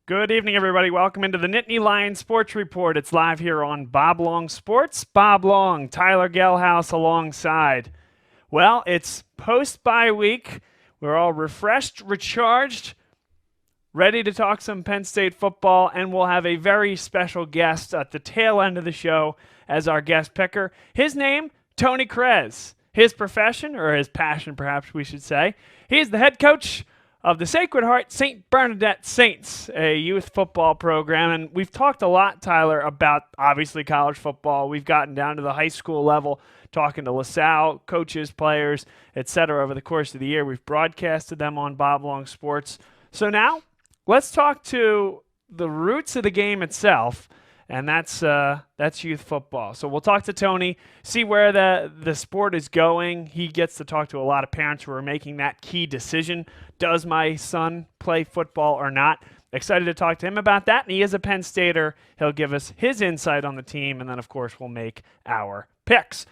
Good evening, everybody. Welcome into the Nittany Lion Sports Report. It's live here on Bob Long Sports. Bob Long, Tyler Gehlhaus alongside. Well, it's post-bye week. We're all refreshed, recharged, ready to talk some Penn State football, and we'll have a very special guest at the tail end of the show as our guest picker. His name, Tony Kress. His profession, or his passion perhaps we should say, he's the head coach of the Sacred Heart St. Bernadette Saints, a youth football program. And we've talked a lot, Tyler, about obviously college football. We've gotten down to the high school level, talking to LaSalle, coaches, players, etc. over the course of the year. We've broadcasted them on Bob Long Sports. So now let's talk to the roots of the game itself, and that's youth football. So we'll talk to Tony, see where the sport is going. He gets to talk to a lot of parents who are making that key decision. Does my son play football or not? Excited to talk to him about that. And he is a Penn Stater. He'll give us his insight on the team, and then, of course, we'll make our picks.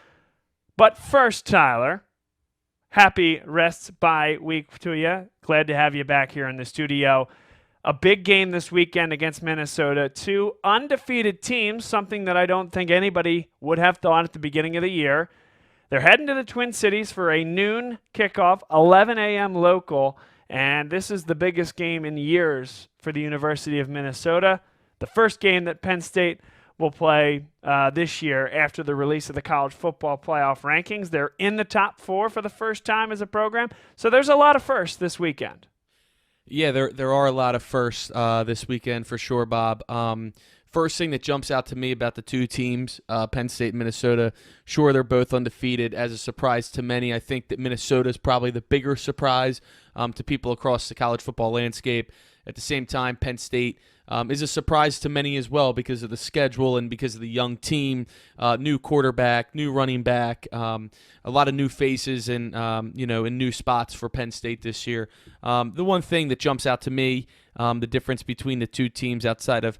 But first, Tyler, happy rest bye week to you. Glad to have you back here in the studio. A big game this weekend against Minnesota. Two undefeated teams, something that I don't think anybody would have thought at the beginning of the year. They're heading to the Twin Cities for a noon kickoff, 11 a.m. local, and this is the biggest game in years for the University of Minnesota. The first game that Penn State will play this year after the release of the college football playoff rankings. They're in the top four for the first time as a program, so there's a lot of firsts this weekend. Yeah, there are a lot of firsts this weekend for sure, Bob. First thing that jumps out to me about the two teams, Penn State and Minnesota, sure, they're both undefeated. As a surprise to many, I think that Minnesota is probably the bigger surprise to people across the college football landscape. At the same time, Penn State is a surprise to many as well because of the schedule and because of the young team, new quarterback, new running back, a lot of new faces and in new spots for Penn State this year. The one thing that jumps out to me, the difference between the two teams outside of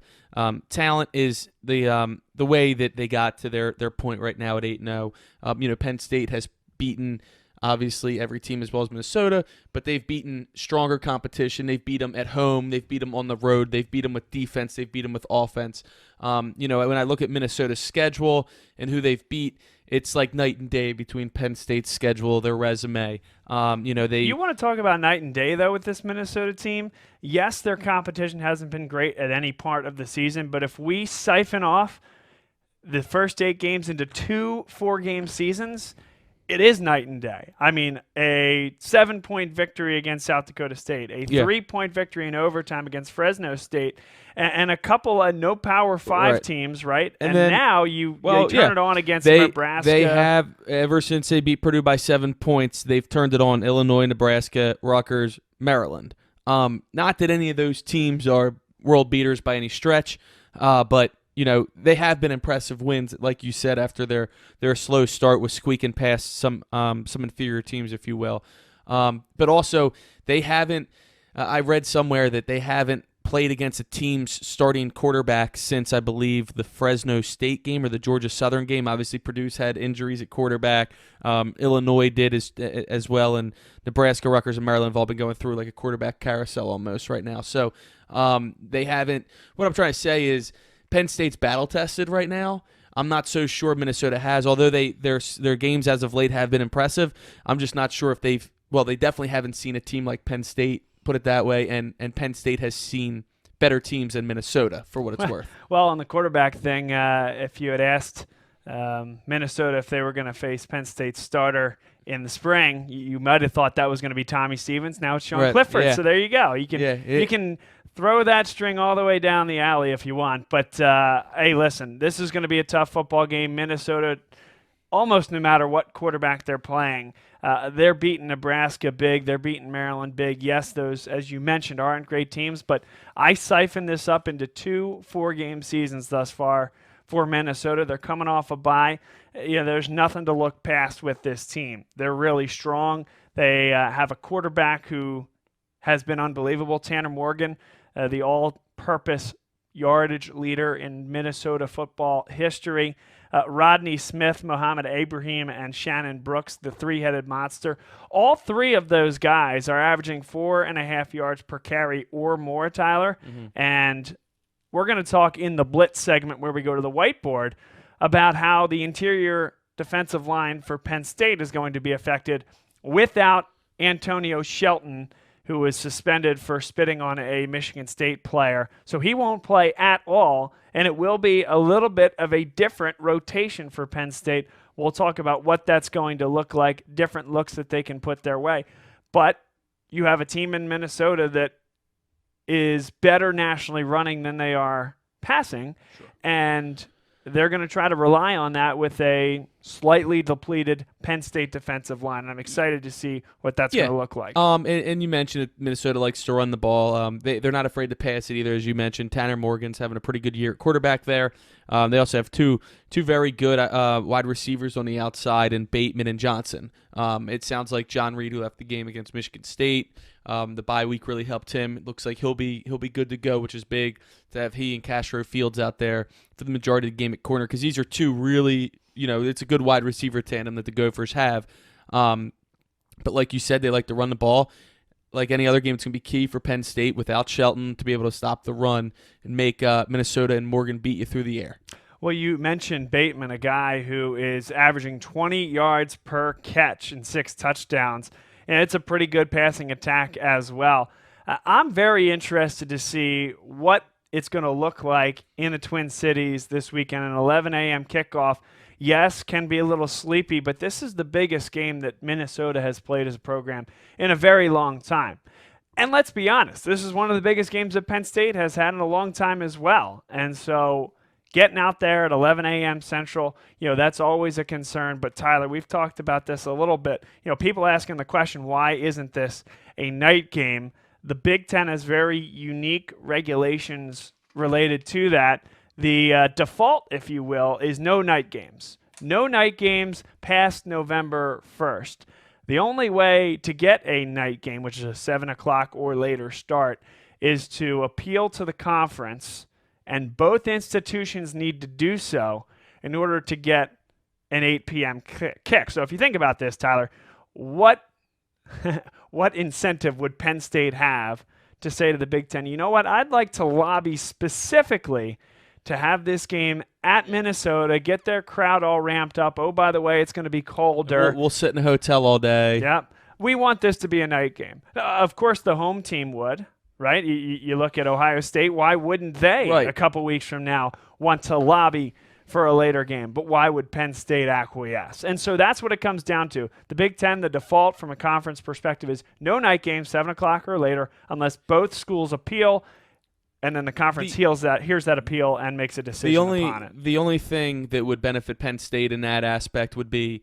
talent is the way that they got to their point right now at 8-0. Penn State has beaten obviously every team as well as Minnesota, but they've beaten stronger competition. They've beat them at home. They've beat them on the road. They've beat them with defense. They've beat them with offense. When I look at Minnesota's schedule and who they've beat, it's like night and day between Penn State's schedule, their resume. You want to talk about night and day, though, with this Minnesota team? Yes, their competition hasn't been great at any part of the season, but if we siphon off the first 8 games into 2 4-game seasons, it is night and day. I mean, a 7-point victory against South Dakota State, a 3-point victory in overtime against Fresno State, and a couple of no Power 5 teams, right? And then, now you turn it on against Nebraska. They have, ever since they beat Purdue by 7 points, they've turned it on Illinois, Nebraska, Rutgers, Maryland. Not that any of those teams are world beaters by any stretch, but they have been impressive wins, like you said, after their slow start was squeaking past some inferior teams, if you will. But also, they haven't. I read somewhere that they haven't played against a team's starting quarterback since, I believe, the Fresno State game or the Georgia Southern game. Obviously, Purdue's had injuries at quarterback. Illinois did as well, and Nebraska, Rutgers, and Maryland have all been going through like a quarterback carousel almost right now. So they haven't. What I'm trying to say is, Penn State's battle-tested right now. I'm not so sure Minnesota has, although their games as of late have been impressive. I'm just not sure if they definitely haven't seen a team like Penn State, put it that way, and Penn State has seen better teams than Minnesota, for what it's worth. Well, on the quarterback thing, if you had asked Minnesota if they were going to face Penn State's starter in the spring, you might have thought that was going to be Tommy Stevens. Now it's Sean Clifford, so there you go. You can throw that string all the way down the alley if you want. But, hey, listen, this is going to be a tough football game. Minnesota, almost no matter what quarterback they're playing, they're beating Nebraska big. They're beating Maryland big. Yes, those, as you mentioned, aren't great teams. But I siphon this up into 2 4-game seasons thus far for Minnesota. They're coming off a bye. There's nothing to look past with this team. They're really strong. They have a quarterback who has been unbelievable, Tanner Morgan, the all-purpose yardage leader in Minnesota football history. Rodney Smith, Mohamed Ibrahim, and Shannon Brooks, the three-headed monster. All three of those guys are averaging 4.5 yards per carry or more, Tyler. And we're going to talk in the Blitz segment where we go to the whiteboard about how the interior defensive line for Penn State is going to be affected without Antonio Shelton, who was suspended for spitting on a Michigan State player. So he won't play at all, and it will be a little bit of a different rotation for Penn State. We'll talk about what that's going to look like, different looks that they can put their way. But you have a team in Minnesota that is better nationally running than they are passing, and they're going to try to rely on that with a slightly depleted Penn State defensive line. And I'm excited to see what that's going to look like. And you mentioned that Minnesota likes to run the ball. They're not afraid to pass it either, as you mentioned. Tanner Morgan's having a pretty good year at quarterback there. They also have two very good wide receivers on the outside, in Bateman and Johnson. It sounds like John Reed, who left the game against Michigan State, the bye week really helped him. It looks like he'll be good to go, which is big to have he and Castro Fields out there for the majority of the game at corner, because these are two really, it's a good wide receiver tandem that the Gophers have. But like you said, they like to run the ball. Like any other game, it's going to be key for Penn State without Shelton to be able to stop the run and make Minnesota and Morgan beat you through the air. Well, you mentioned Bateman, a guy who is averaging 20 yards per catch and 6 touchdowns. And it's a pretty good passing attack as well. I'm very interested to see what it's going to look like in the Twin Cities this weekend. An 11 a.m. kickoff, yes, can be a little sleepy, but this is the biggest game that Minnesota has played as a program in a very long time. And let's be honest, this is one of the biggest games that Penn State has had in a long time as well. And so getting out there at 11 a.m. Central, that's always a concern. But, Tyler, we've talked about this a little bit. People asking the question, why isn't this a night game? The Big Ten has very unique regulations related to that. The default, if you will, is no night games. No night games past November 1st. The only way to get a night game, which is a 7 o'clock or later start, is to appeal to the conference, and both institutions need to do so in order to get an 8 p.m. kick. So if you think about this, Tyler, what incentive would Penn State have to say to the Big Ten, you know what, I'd like to lobby specifically to have this game at Minnesota, get their crowd all ramped up. Oh, by the way, it's going to be colder. We'll sit in a hotel all day. Yep. We want this to be a night game. Of course, the home team would. Right? You look at Ohio State. Why wouldn't they, a couple weeks from now, want to lobby for a later game? But why would Penn State acquiesce? And so that's what it comes down to. The Big Ten, the default from a conference perspective is no night games, 7 o'clock or later, unless both schools appeal, and then the conference hears that appeal and makes a decision upon it. The only thing that would benefit Penn State in that aspect would be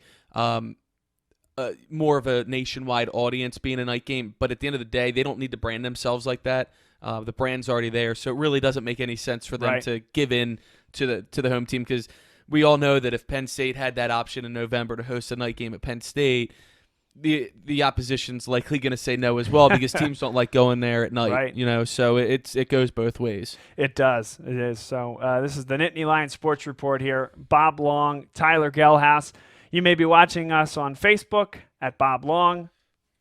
more of a nationwide audience being a night game, but at the end of the day, they don't need to brand themselves like that. The brand's already there, so it really doesn't make any sense for them to give in to the home team, because we all know that if Penn State had that option in November to host a night game at Penn State, the opposition's likely going to say no as well, because teams don't like going there at night. So it goes both ways. It does. It is. So this is the Nittany Lion Sports Report here. Bob Long, Tyler Gehlhaus. You may be watching us on Facebook at Bob Long,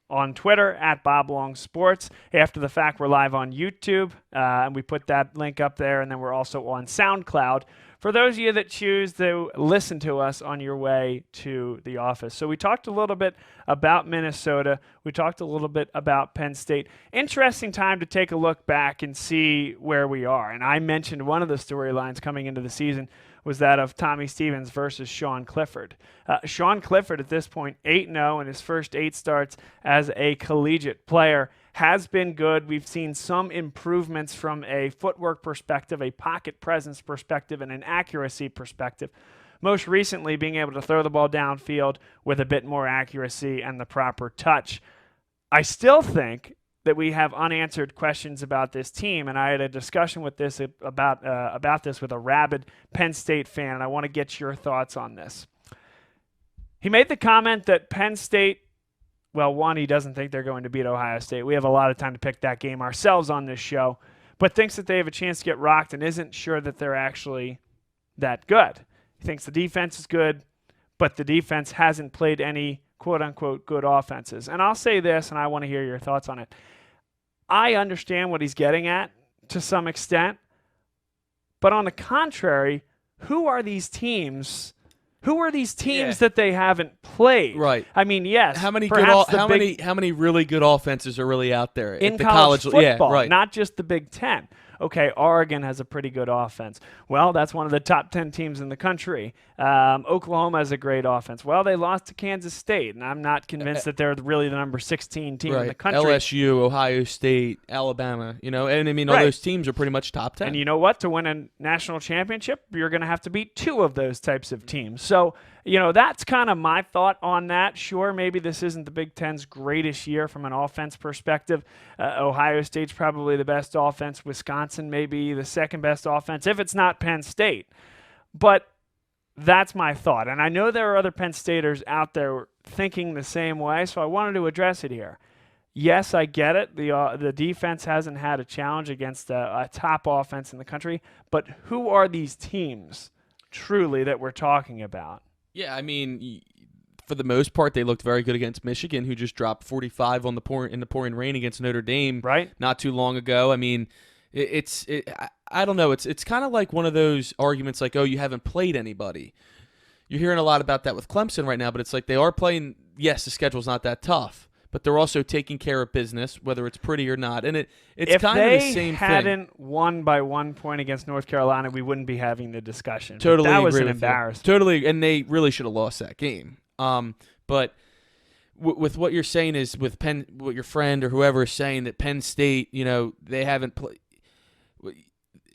on Twitter at Bob Long Sports. After the fact, we're live on YouTube, and we put that link up there, and then we're also on SoundCloud for those of you that choose to listen to us on your way to the office. So we talked a little bit about Minnesota. We talked a little bit about Penn State. Interesting time to take a look back and see where we are. And I mentioned one of the storylines coming into the season was that of Tommy Stevens versus Sean Clifford. Sean Clifford at this point 8-0 in his first 8 starts as a collegiate player. Has been good. We've seen some improvements from a footwork perspective, a pocket presence perspective, and an accuracy perspective. Most recently being able to throw the ball downfield with a bit more accuracy and the proper touch. I still think that we have unanswered questions about this team, and I had a discussion with this about this with a rabid Penn State fan, and I want to get your thoughts on this. He made the comment that Penn State, well, one, he doesn't think they're going to beat Ohio State. We have a lot of time to pick that game ourselves on this show. but thinks that they have a chance to get rocked and isn't sure that they're actually that good. He thinks the defense is good, but the defense hasn't played any quote-unquote good offenses. And I'll say this, and I want to hear your thoughts on it. I understand what he's getting at to some extent, but on the contrary, who are these teams that they haven't played? Right. I mean, yes. How many really good offenses are really out there in the college football? Yeah, right. Not just the Big Ten. Okay, Oregon has a pretty good offense. Well, that's one of the top 10 teams in the country. Oklahoma has a great offense. Well, they lost to Kansas State, and I'm not convinced that they're really the number 16 team in the country. LSU, Ohio State, Alabama, and I mean, all those teams are pretty much top 10. And you know what? To win a national championship, you're going to have to beat two of those types of teams. So, that's kind of my thought on that. Sure, maybe this isn't the Big Ten's greatest year from an offense perspective. Ohio State's probably the best offense. Wisconsin maybe the second best offense, if it's not Penn State. But that's my thought. And I know there are other Penn Staters out there thinking the same way, so I wanted to address it here. Yes, I get it. The defense hasn't had a challenge against a top offense in the country. But who are these teams truly that we're talking about? Yeah, I mean, for the most part, they looked very good against Michigan, who just dropped 45 in the pouring rain against Notre Dame not too long ago. I mean, I don't know. It's kind of like one of those arguments like, oh, you haven't played anybody. You're hearing a lot about that with Clemson right now, but it's like they are playing. Yes, the schedule's not that tough, but they're also taking care of business, whether it's pretty or not. And it's kind of the same thing. If they hadn't won by 1 point against North Carolina, we wouldn't be having the discussion. Totally that was agree an with embarrassment. You. Totally, and they really should have lost that game. But with what you're saying is with what your friend or whoever is saying that Penn State, they haven't played.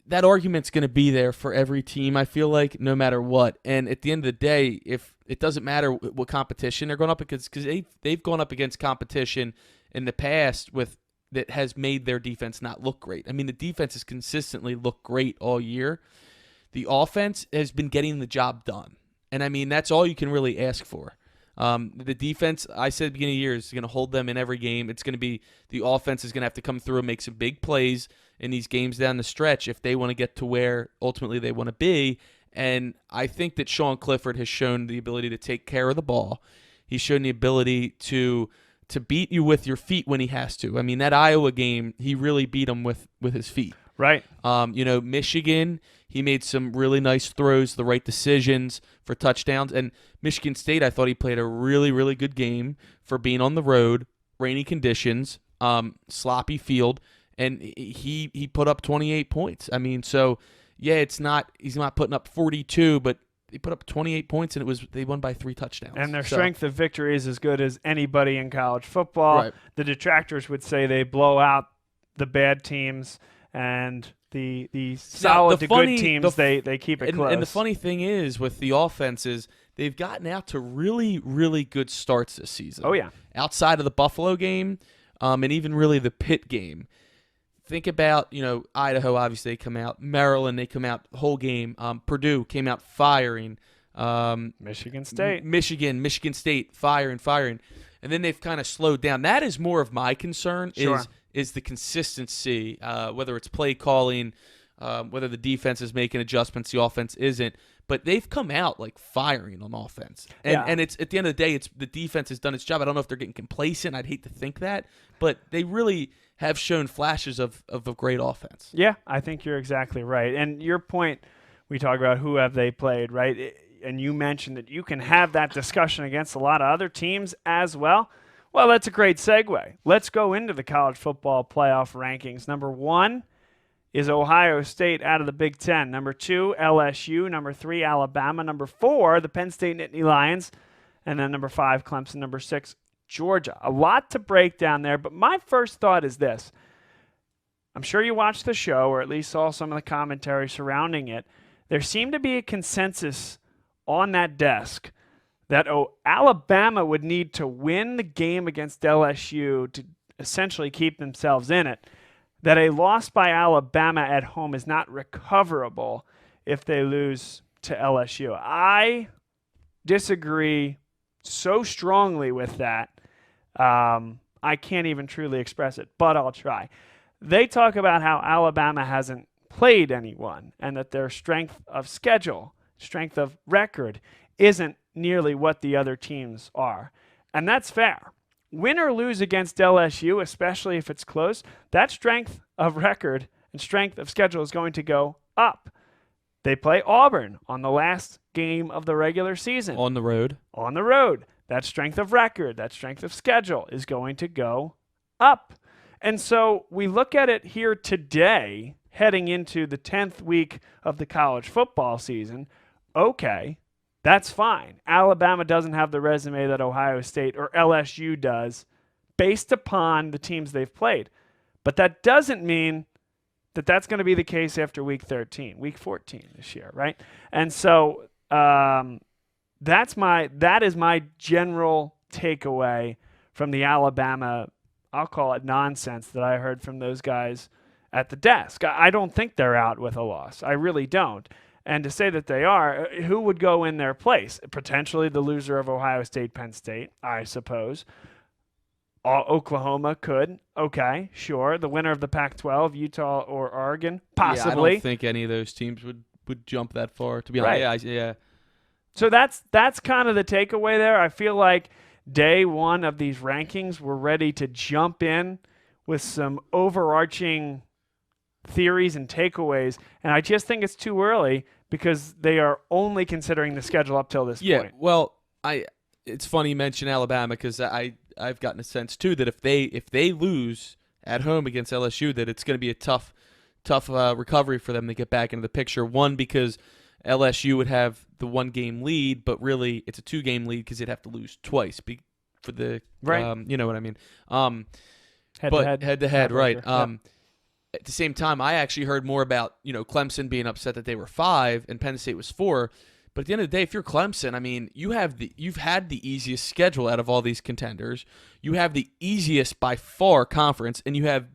That argument's going to be there for every team, I feel like, no matter what. And at the end of the day, if it doesn't matter what competition they're going up against, because they've gone up against competition in the past that has made their defense not look great. I mean, the defense has consistently looked great all year. The offense has been getting the job done. And, I mean, that's all you can really ask for. The defense, I said at the beginning of the year, is going to hold them in every game. It's going to be the offense is going to have to come through and make some big plays in these games down the stretch if they want to get to where ultimately they want to be. And I think that Sean Clifford has shown the ability to take care of the ball. He's shown the ability to beat you with your feet when he has to. I mean, that Iowa game, he really beat them with his feet. Right. Michigan, he made some really nice throws, the right decisions for touchdowns. And Michigan State, I thought he played a really, really good game for being on the road, rainy conditions, sloppy field, and he put up 28 points. I mean, so yeah, he's not putting up 42, but he put up 28 points, and they won by 3 touchdowns. And their strength of victory is as good as anybody in college football. Right. The detractors would say they blow out the bad teams, and the solid to good teams, they keep it close. And the funny thing is, with the offenses, they've gotten out to really, really good starts this season. Oh, yeah. Outside of the Buffalo game, and even really the Pitt game. Think about, Idaho, obviously, they come out. Maryland, they come out the whole game. Purdue came out firing. Michigan State. Michigan State, firing. And then they've kind of slowed down. That is more of my concern is the consistency, whether it's play calling, whether the defense is making adjustments, the offense isn't. But they've come out like firing on offense. And it's at the end of the day, it's the defense has done its job. I don't know if they're getting complacent. I'd hate to think that. But they really have shown flashes of a great offense. Yeah, I think you're exactly right. And your point, we talk about who have they played, right? And you mentioned that you can have that discussion against a lot of other teams as well. Well, that's a great segue. Let's go into the college football playoff rankings. Number 1 is Ohio State out of the Big Ten. Number 2, LSU. Number 3, Alabama. Number 4, the Penn State Nittany Lions. And then number 5, Clemson. Number 6, Georgia. A lot to break down there, but my first thought is this. I'm sure you watched the show, or at least saw some of the commentary surrounding it. There seemed to be a consensus on that desk that Alabama would need to win the game against LSU to essentially keep themselves in it, that a loss by Alabama at home is not recoverable if they lose to LSU. I disagree so strongly with that. I can't even truly express it, but I'll try. they talk about how Alabama hasn't played anyone and that their strength of schedule, strength of record, isn't nearly what the other teams are. And that's fair. Win or lose against LSU, especially if it's close, that strength of record and strength of schedule is going to go up. They play Auburn on the last game of the regular season. On the road. On the road. That strength of record, that strength of schedule is going to go up. And so we look at it here today, heading into the 10th week of the college football season. Okay, that's fine. Alabama doesn't have the resume that Ohio State or LSU does based upon the teams they've played. But that doesn't mean that that's going to be the case after week 13, week 14 this year, right? And so that is my general takeaway from the Alabama, I'll call it nonsense, that I heard from those guys at the desk. I don't think they're out with a loss. I really don't. And to say that they are, who would go in their place? Potentially the loser of Ohio State, Penn State, I suppose. Oklahoma could. Okay, sure. The winner of the Pac-12, Utah or Oregon, possibly. Yeah, I don't think any of those teams would jump that far, to be honest. Right. Yeah. So that's kind of the takeaway there. I feel like day one of these rankings, we're ready to jump in with some overarching theories and takeaways, and I just think it's too early because they are only considering the schedule up till this point. Yeah, well, it's funny you mention Alabama because I've gotten a sense too that if they lose at home against LSU, that it's going to be a tough recovery for them to get back into the picture. One, because LSU would have the 1-game lead, but really it's a 2-game lead because they'd have to lose twice for the right. You know what I mean? Head to head, right? Yep. At the same time, I actually heard more about Clemson being upset that they were 5 and Penn State was 4. But at the end of the day, if you're Clemson, I mean, you've had the easiest schedule out of all these contenders. You have the easiest by far conference, and you have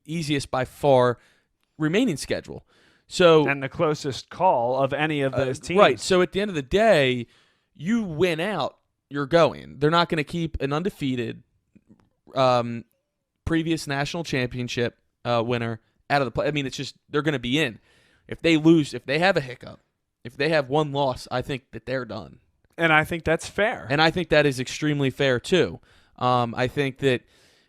easiest by far remaining schedule. So and the closest call of any of those teams. Right. So at the end of the day, you win out, you're going. They're not going to keep an undefeated previous national championship winner out of the play. I mean, it's just they're going to be in. If they lose, if they have a hiccup, if they have one loss, I think that they're done. And I think that's fair. And I think that is extremely fair too. I think that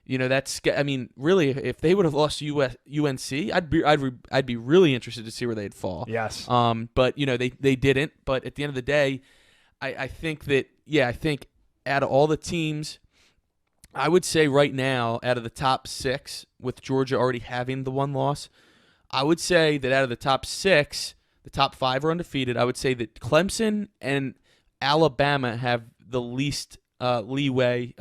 that's. I mean, really, if they would have lost to UNC, I'd be really interested to see where they'd fall. Yes. But they didn't. But at the end of the day, I think that I think out of all the teams, I would say right now, out of the top 6, with Georgia already having the 1 loss, I would say that out of the top 6, the top 5 are undefeated. I would say that Clemson and Alabama have the least leeway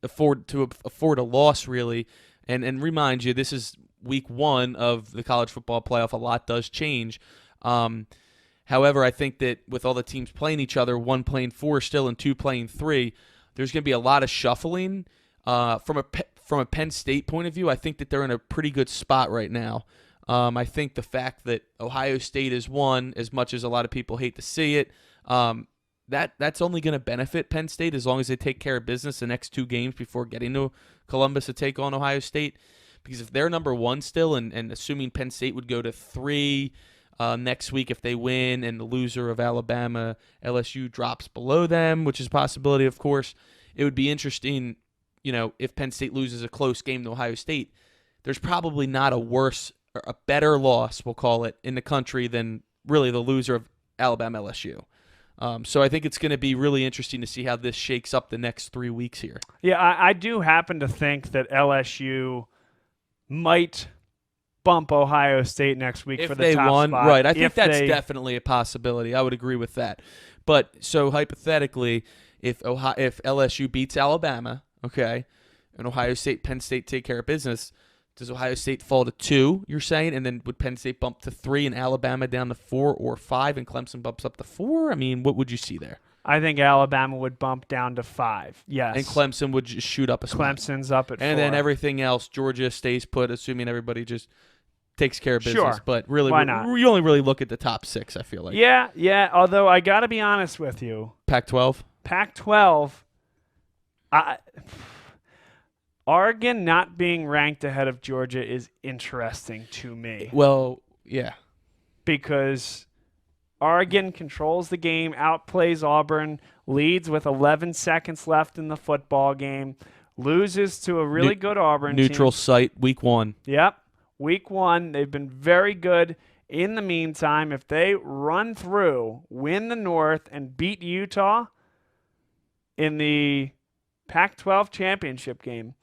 afford a loss, really. And remind you, this is week 1 of the college football playoff. A lot does change. However, I think that with all the teams playing each other, 1 playing 4 still and 2 playing 3, there's going to be a lot of shuffling. From a Penn State point of view, I think that they're in a pretty good spot right now. I think the fact that Ohio State is 1, as much as a lot of people hate to see it, that's only going to benefit Penn State as long as they take care of business the next 2 games before getting to Columbus to take on Ohio State. Because if they're number 1 still, and assuming Penn State would go to 3 next week if they win, and the loser of Alabama, LSU drops below them, which is a possibility, of course, it would be interesting, if Penn State loses a close game to Ohio State. There's probably not a better loss, we'll call it, in the country than really the loser of Alabama LSU. So I think it's going to be really interesting to see how this shakes up the next 3 weeks here. Yeah, I do happen to think that LSU might bump Ohio State next week for the top spot. Right. I think that's definitely a possibility. I would agree with that. But so hypothetically, if LSU beats Alabama, okay, and Ohio State, Penn State take care of business, does Ohio State fall to 2, you're saying? And then would Penn State bump to 3 and Alabama down to 4 or 5 and Clemson bumps up to 4? I mean, what would you see there? I think Alabama would bump down to 5, yes. And Clemson would just shoot up a spot. Clemson's up at 4. And then everything else, Georgia stays put, assuming everybody just takes care of business. Sure. But really, why not? You only really look at the top 6, I feel like. Yeah. Although I got to be honest with you. Pac-12? Pac-12, Oregon not being ranked ahead of Georgia is interesting to me. Well, yeah. Because Oregon controls the game, outplays Auburn, leads with 11 seconds left in the football game, loses to a really good Auburn neutral team. site, week 1. Yep, week 1. They've been very good. In the meantime, if they run through, win the North, and beat Utah in the Pac-12 championship game,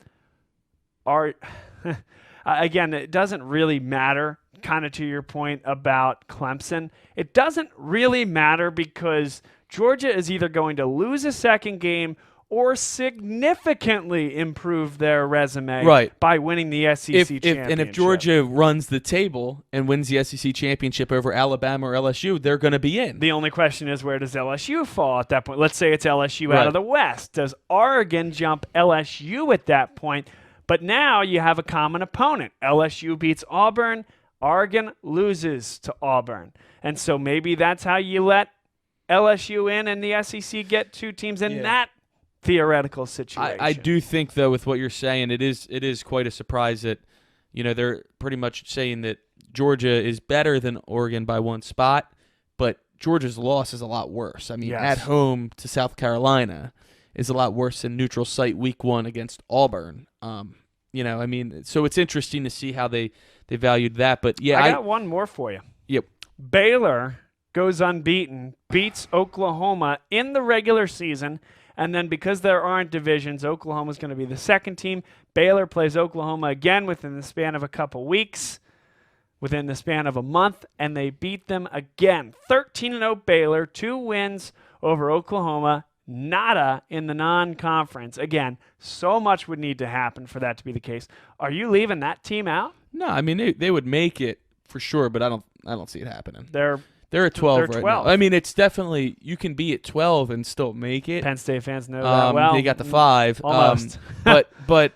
again, it doesn't really matter, kind of to your point about Clemson. It doesn't really matter because Georgia is either going to lose a second game or significantly improve their resume by winning the SEC championship. And if Georgia runs the table and wins the SEC championship over Alabama or LSU, they're going to be in. The only question is, where does LSU fall at that point? Let's say it's LSU out of the West. Does Oregon jump LSU at that point? But now you have a common opponent. LSU beats Auburn. Oregon loses to Auburn. And so maybe that's how you let LSU in and the SEC get 2 teams in that theoretical situation. I do think, though, with what you're saying, it is quite a surprise that, they're pretty much saying that Georgia is better than Oregon by 1 spot, but Georgia's loss is a lot worse. I mean, at home to South Carolina is a lot worse than neutral site week 1 against Auburn. So it's interesting to see how they valued that. But yeah, I got one more for you. Yep. Baylor goes unbeaten, beats Oklahoma in the regular season, and then because there aren't divisions, Oklahoma's going to be the second team. Baylor plays Oklahoma again within the span of a couple weeks, within the span of a month, and they beat them again. 13-0 Baylor, 2 wins over Oklahoma. Nada in the non-conference. Again, so much would need to happen for that to be the case. Are you leaving that team out? No, I mean they would make it for sure, but I don't see it happening. They're at 12 they're right 12. now. I mean, it's definitely, you can be at 12 and still make it. Penn State fans know that well. They got the 5. Almost. But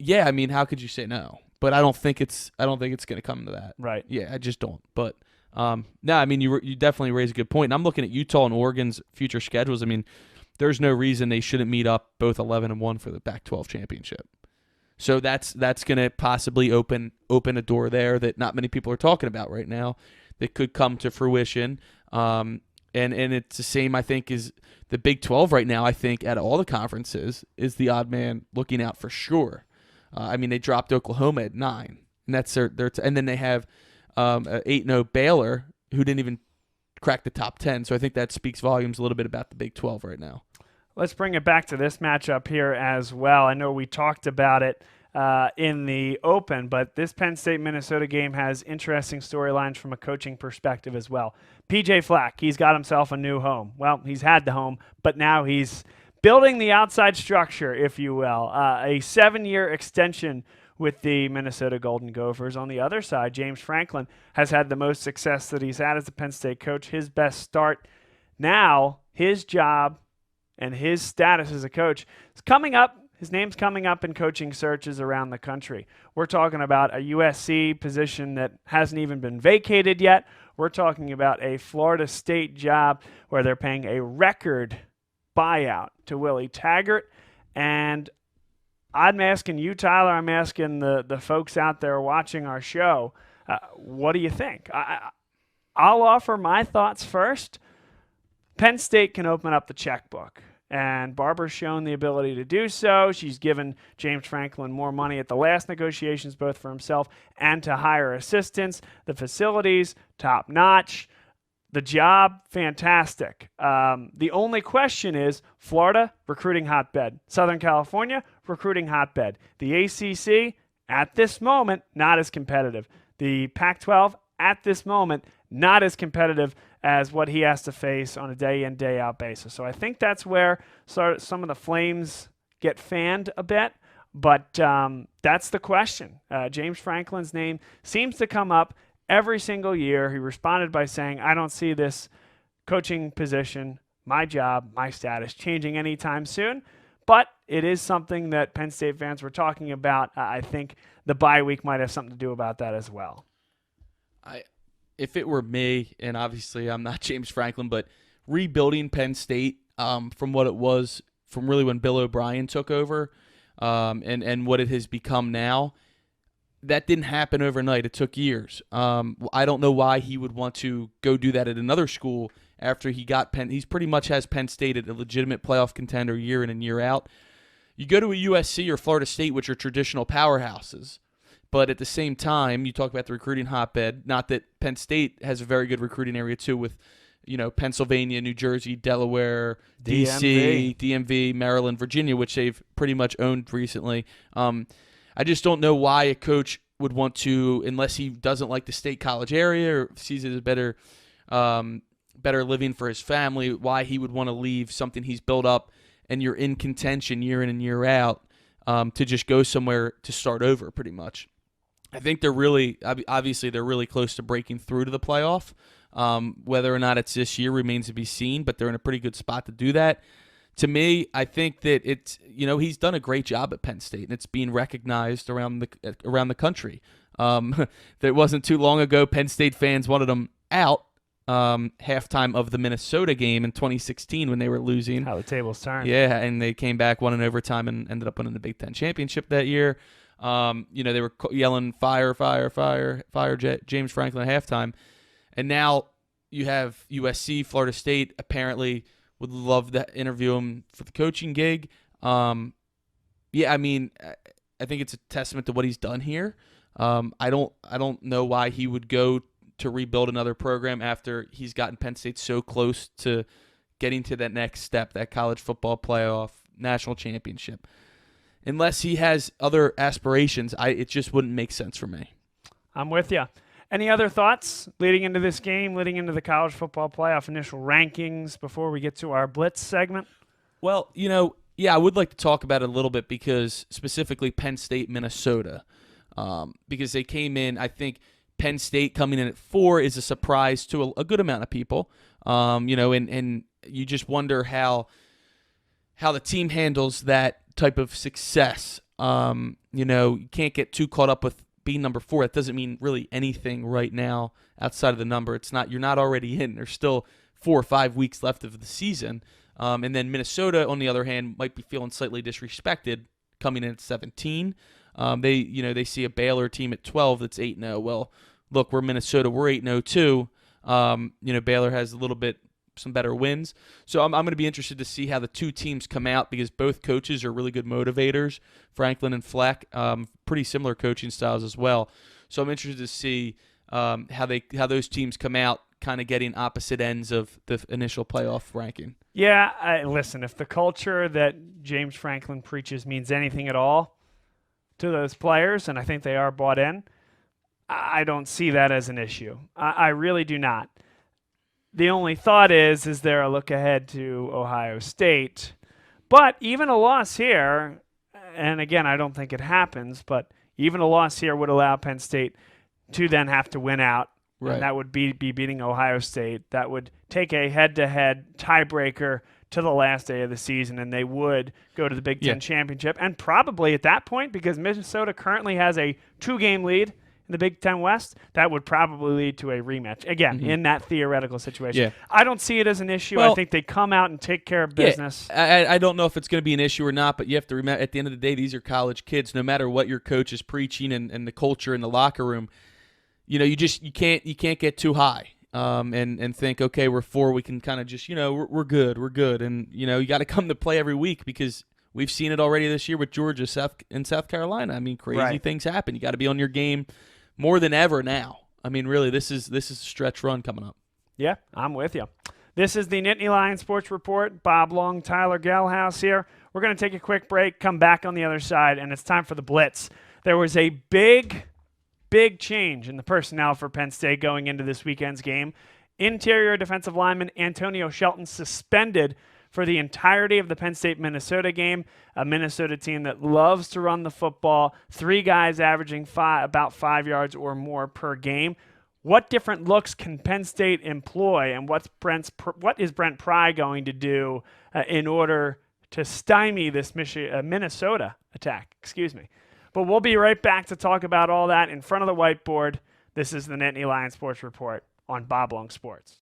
yeah, I mean, how could you say no? But I don't think it's going to come to that. Right. Yeah, I just don't. But no, I mean, you definitely raise a good point. And I'm looking at Utah and Oregon's future schedules. I mean, there's no reason they shouldn't meet up both 11-1 for the Pac-12 championship. So that's going to possibly open a door there that not many people are talking about right now that could come to fruition. And it's the same, I think, as the Big 12 right now. I think out of all the conferences is the odd man looking out for sure. I mean, they dropped Oklahoma at 9, and that's their and then they have 8-0 Baylor, who didn't even crack the top 10. So I think that speaks volumes a little bit about the Big 12 right now. Let's bring it back to this matchup here as well. I know we talked about it in the open, but this Penn State-Minnesota game has interesting storylines from a coaching perspective as well. PJ Flack, he's got himself a new home. Well, he's had the home, but now he's building the outside structure, if you will. A 7-year extension with the Minnesota Golden Gophers. On the other side, James Franklin has had the most success that he's had as a Penn State coach, his best start. Now, his job and his status as a coach is coming up. His name's coming up in coaching searches around the country. We're talking about a USC position that hasn't even been vacated yet. We're talking about a Florida State job where they're paying a record buyout to Willie Taggart. And I'm asking you, Tyler, I'm asking the folks out there watching our show, what do you think? I'll offer my thoughts first. Penn State can open up the checkbook, and Barbara's shown the ability to do so. She's given James Franklin more money at the last negotiations, both for himself and to hire assistants. The facilities, top-notch. The job, fantastic. The only question is Florida, recruiting hotbed. Southern California, recruiting hotbed. The ACC, at this moment, not as competitive. The Pac-12, at this moment, not as competitive as what he has to face on a day-in, day-out basis. So I think that's where some of the flames get fanned a bit. But that's the question. James Franklin's name seems to come up every single year. He responded by saying, I don't see this coaching position, my job, my status changing anytime soon. But it is something that Penn State fans were talking about. I think the bye week might have something to do about that as well. If it were me, and obviously I'm not James Franklin, but rebuilding Penn State from what it was from really when Bill O'Brien took over, and what it has become now. That didn't happen overnight. It took years. I don't know why he would want to go do that at another school after he got Penn. He's pretty much has Penn State at a legitimate playoff contender year in and year out. You go to a USC or Florida State, which are traditional powerhouses, but at the same time, you talk about the recruiting hotbed. Not that Penn State has a very good recruiting area too, with Pennsylvania, New Jersey, Delaware, DC, DMV, Maryland, Virginia, which they've pretty much owned recently. I just don't know why a coach would want to, unless he doesn't like the State College area or sees it as better living for his family, why he would want to leave something he's built up and you're in contention year in and year out to just go somewhere to start over pretty much. I think they're really close to breaking through to the playoff. Whether or not it's this year remains to be seen, but they're in a pretty good spot to do that. To me, I think that it's he's done a great job at Penn State, and it's being recognized around the country. That wasn't too long ago. Penn State fans wanted him out halftime of the Minnesota game in 2016 when they were losing. How the tables turned. Yeah, and they came back, won in overtime, and ended up winning the Big Ten championship that year. They were yelling fire, fire, fire, fire, James Franklin at halftime, and now you have USC, Florida State apparently would love to interview him for the coaching gig. I think it's a testament to what he's done here. I don't know why he would go to rebuild another program after he's gotten Penn State so close to getting to that next step, that college football playoff national championship. Unless he has other aspirations, it just wouldn't make sense for me. I'm with you. Any other thoughts leading into this game, leading into the college football playoff initial rankings before we get to our Blitz segment? Well, I would like to talk about it a little bit because specifically Penn State, Minnesota, because they came in, I think Penn State coming in at 4 is a surprise to a good amount of people, and you just wonder how the team handles that type of success. You can't get too caught up with being number 4. That doesn't mean really anything right now outside of the number. You're not already in. There's still 4 or 5 weeks left of the season. And then Minnesota, on the other hand, might be feeling slightly disrespected coming in at 17. They see a Baylor team at 12 that's 8-0. Well, look, we're Minnesota. We're 8-0 too. Baylor has some better wins. So I'm going to be interested to see how the two teams come out because both coaches are really good motivators. Franklin and Fleck, pretty similar coaching styles as well. So I'm interested to see how those teams come out, kind of getting opposite ends of the initial playoff ranking. Yeah, listen, if the culture that James Franklin preaches means anything at all to those players, and I think they are bought in, I don't see that as an issue. I really do not. The only thought is there a look ahead to Ohio State? But even a loss here, and again, I don't think it happens, but even a loss here would allow Penn State to then have to win out. Right. And that would be beating Ohio State. That would take a head-to-head tiebreaker to the last day of the season, and they would go to the Big Ten championship. And probably at that point, because Minnesota currently has a 2-game lead in the Big Ten West, that would probably lead to a rematch. Again, in that theoretical situation. Yeah. I don't see it as an issue. I think they come out and take care of business. I don't know if it's going to be an issue or not, but you have to remember, at the end of the day, these are college kids. No matter what your coach is preaching and the culture in the locker room, you can't get too high and think, okay, we're 4, we can kind of just, we're good. And, you got to come to play every week because we've seen it already this year with Georgia and South Carolina. I mean, crazy things happen. You got to be on your game more than ever now. I mean, really, this is a stretch run coming up. Yeah, I'm with you. This is the Nittany Lion Sports Report. Bob Long, Tyler Gehlhaus here. We're going to take a quick break, come back on the other side, and it's time for the Blitz. There was a big change in the personnel for Penn State going into this weekend's game. Interior defensive lineman Antonio Shelton suspended for the entirety of the Penn State-Minnesota game, a Minnesota team that loves to run the football, 3 guys averaging about 5 yards or more per game. What different looks can Penn State employ, and what is Brent Pry going to do in order to stymie this Minnesota attack? But we'll be right back to talk about all that in front of the whiteboard. This is the Nittany Lion Sports Report on Bob Long Sports.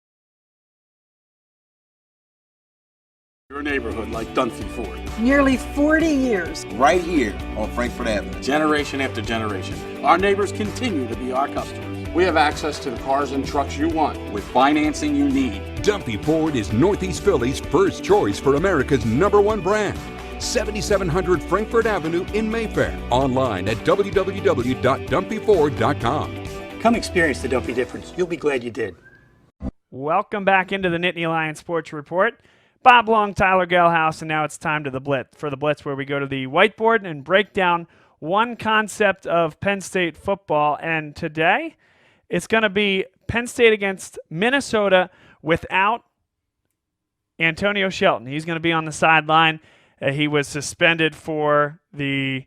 Your neighborhood like Dunphy Ford. Nearly 40 years. Right here on Frankfort Avenue. Generation after generation. Our neighbors continue to be our customers. We have access to the cars and trucks you want with financing you need. Dunphy Ford is Northeast Philly's first choice for America's #1 brand. 7700 Frankfort Avenue in Mayfair. Online at www.dunphyford.com. Come experience the Dunphy difference. You'll be glad you did. Welcome back into the Nittany Lion Sports Report. Bob Long, Tyler Gehlhaus, and now it's time to the Blitz. For the Blitz, where we go to the whiteboard and break down one concept of Penn State football. And today, it's going to be Penn State against Minnesota without Antonio Shelton. He's going to be on the sideline. He was suspended for the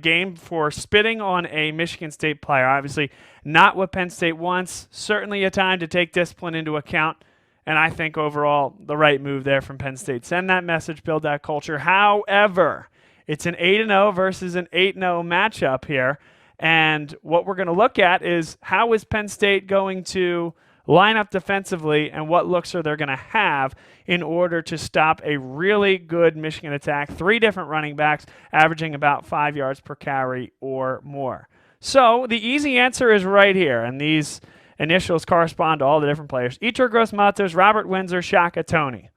game for spitting on a Michigan State player. Obviously, not what Penn State wants. Certainly a time to take discipline into account. And I think overall the right move there from Penn State. Send that message, build that culture. However, it's an 8-0 versus an 8-0 matchup here. And what we're going to look at is how is Penn State going to line up defensively and what looks are they going to have in order to stop a really good Michigan attack. 3 different running backs averaging about 5 yards per carry or more. So the easy answer is right here. And these initials correspond to all the different players. Yetur Gross-Matos, Robert Windsor, Shaka Toney.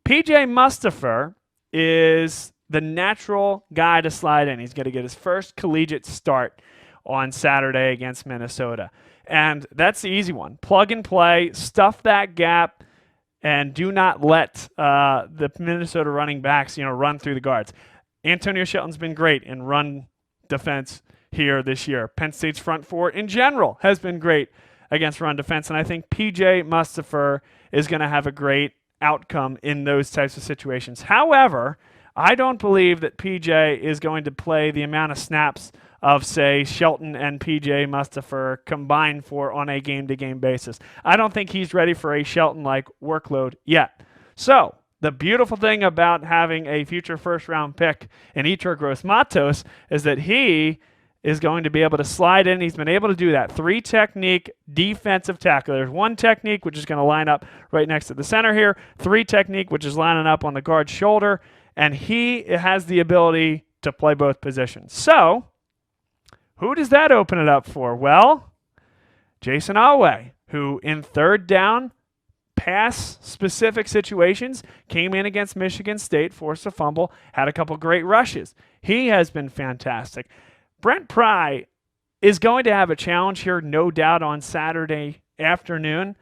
P.J. Mustipher is the natural guy to slide in. He's going to get his first collegiate start on Saturday against Minnesota. And that's the easy one. Plug and play, stuff that gap, and do not let the Minnesota running backs, run through the guards. Antonio Shelton's been great in run defense here this year. Penn State's front four in general has been great against run defense, and I think P.J. Mustipher is going to have a great outcome in those types of situations. However, I don't believe that P.J. is going to play the amount of snaps of, say, Shelton and P.J. Mustipher combined for on a game-to-game basis. I don't think he's ready for a Shelton-like workload yet. So the beautiful thing about having a future first-round pick in Yetur Gross-Matos is that he is going to be able to slide in. He's been able to do that. 3 technique defensive tackle. There's 1 technique, which is going to line up right next to the center here. 3 technique, which is lining up on the guard's shoulder. And he has the ability to play both positions. So, who does that open it up for? Well, Jason Alway, who in third down, pass-specific situations, came in against Michigan State, forced a fumble, had a couple great rushes. He has been fantastic. Brent Pry is going to have a challenge here, no doubt, on Saturday afternoon,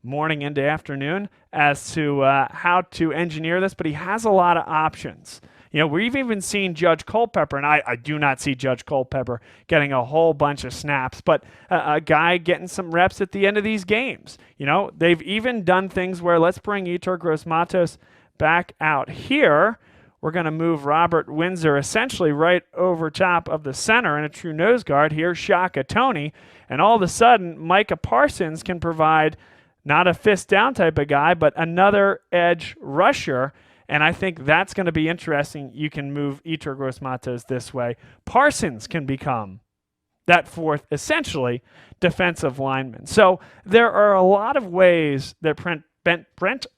morning into afternoon, as to how to engineer this, but he has a lot of options. We've even seen Judge Culpepper, and I do not see Judge Culpepper getting a whole bunch of snaps, but a guy getting some reps at the end of these games. They've even done things where let's bring Yetur Gross-Matos back out here. We're going to move Robert Windsor essentially right over top of the center in a true nose guard. Here's Shaka Toney. And all of a sudden, Micah Parsons can provide not a fist down type of guy, but another edge rusher. And I think that's going to be interesting. You can move Yetur Gross-Matos this way. Parsons can become that fourth, essentially, defensive lineman. So there are a lot of ways that Brent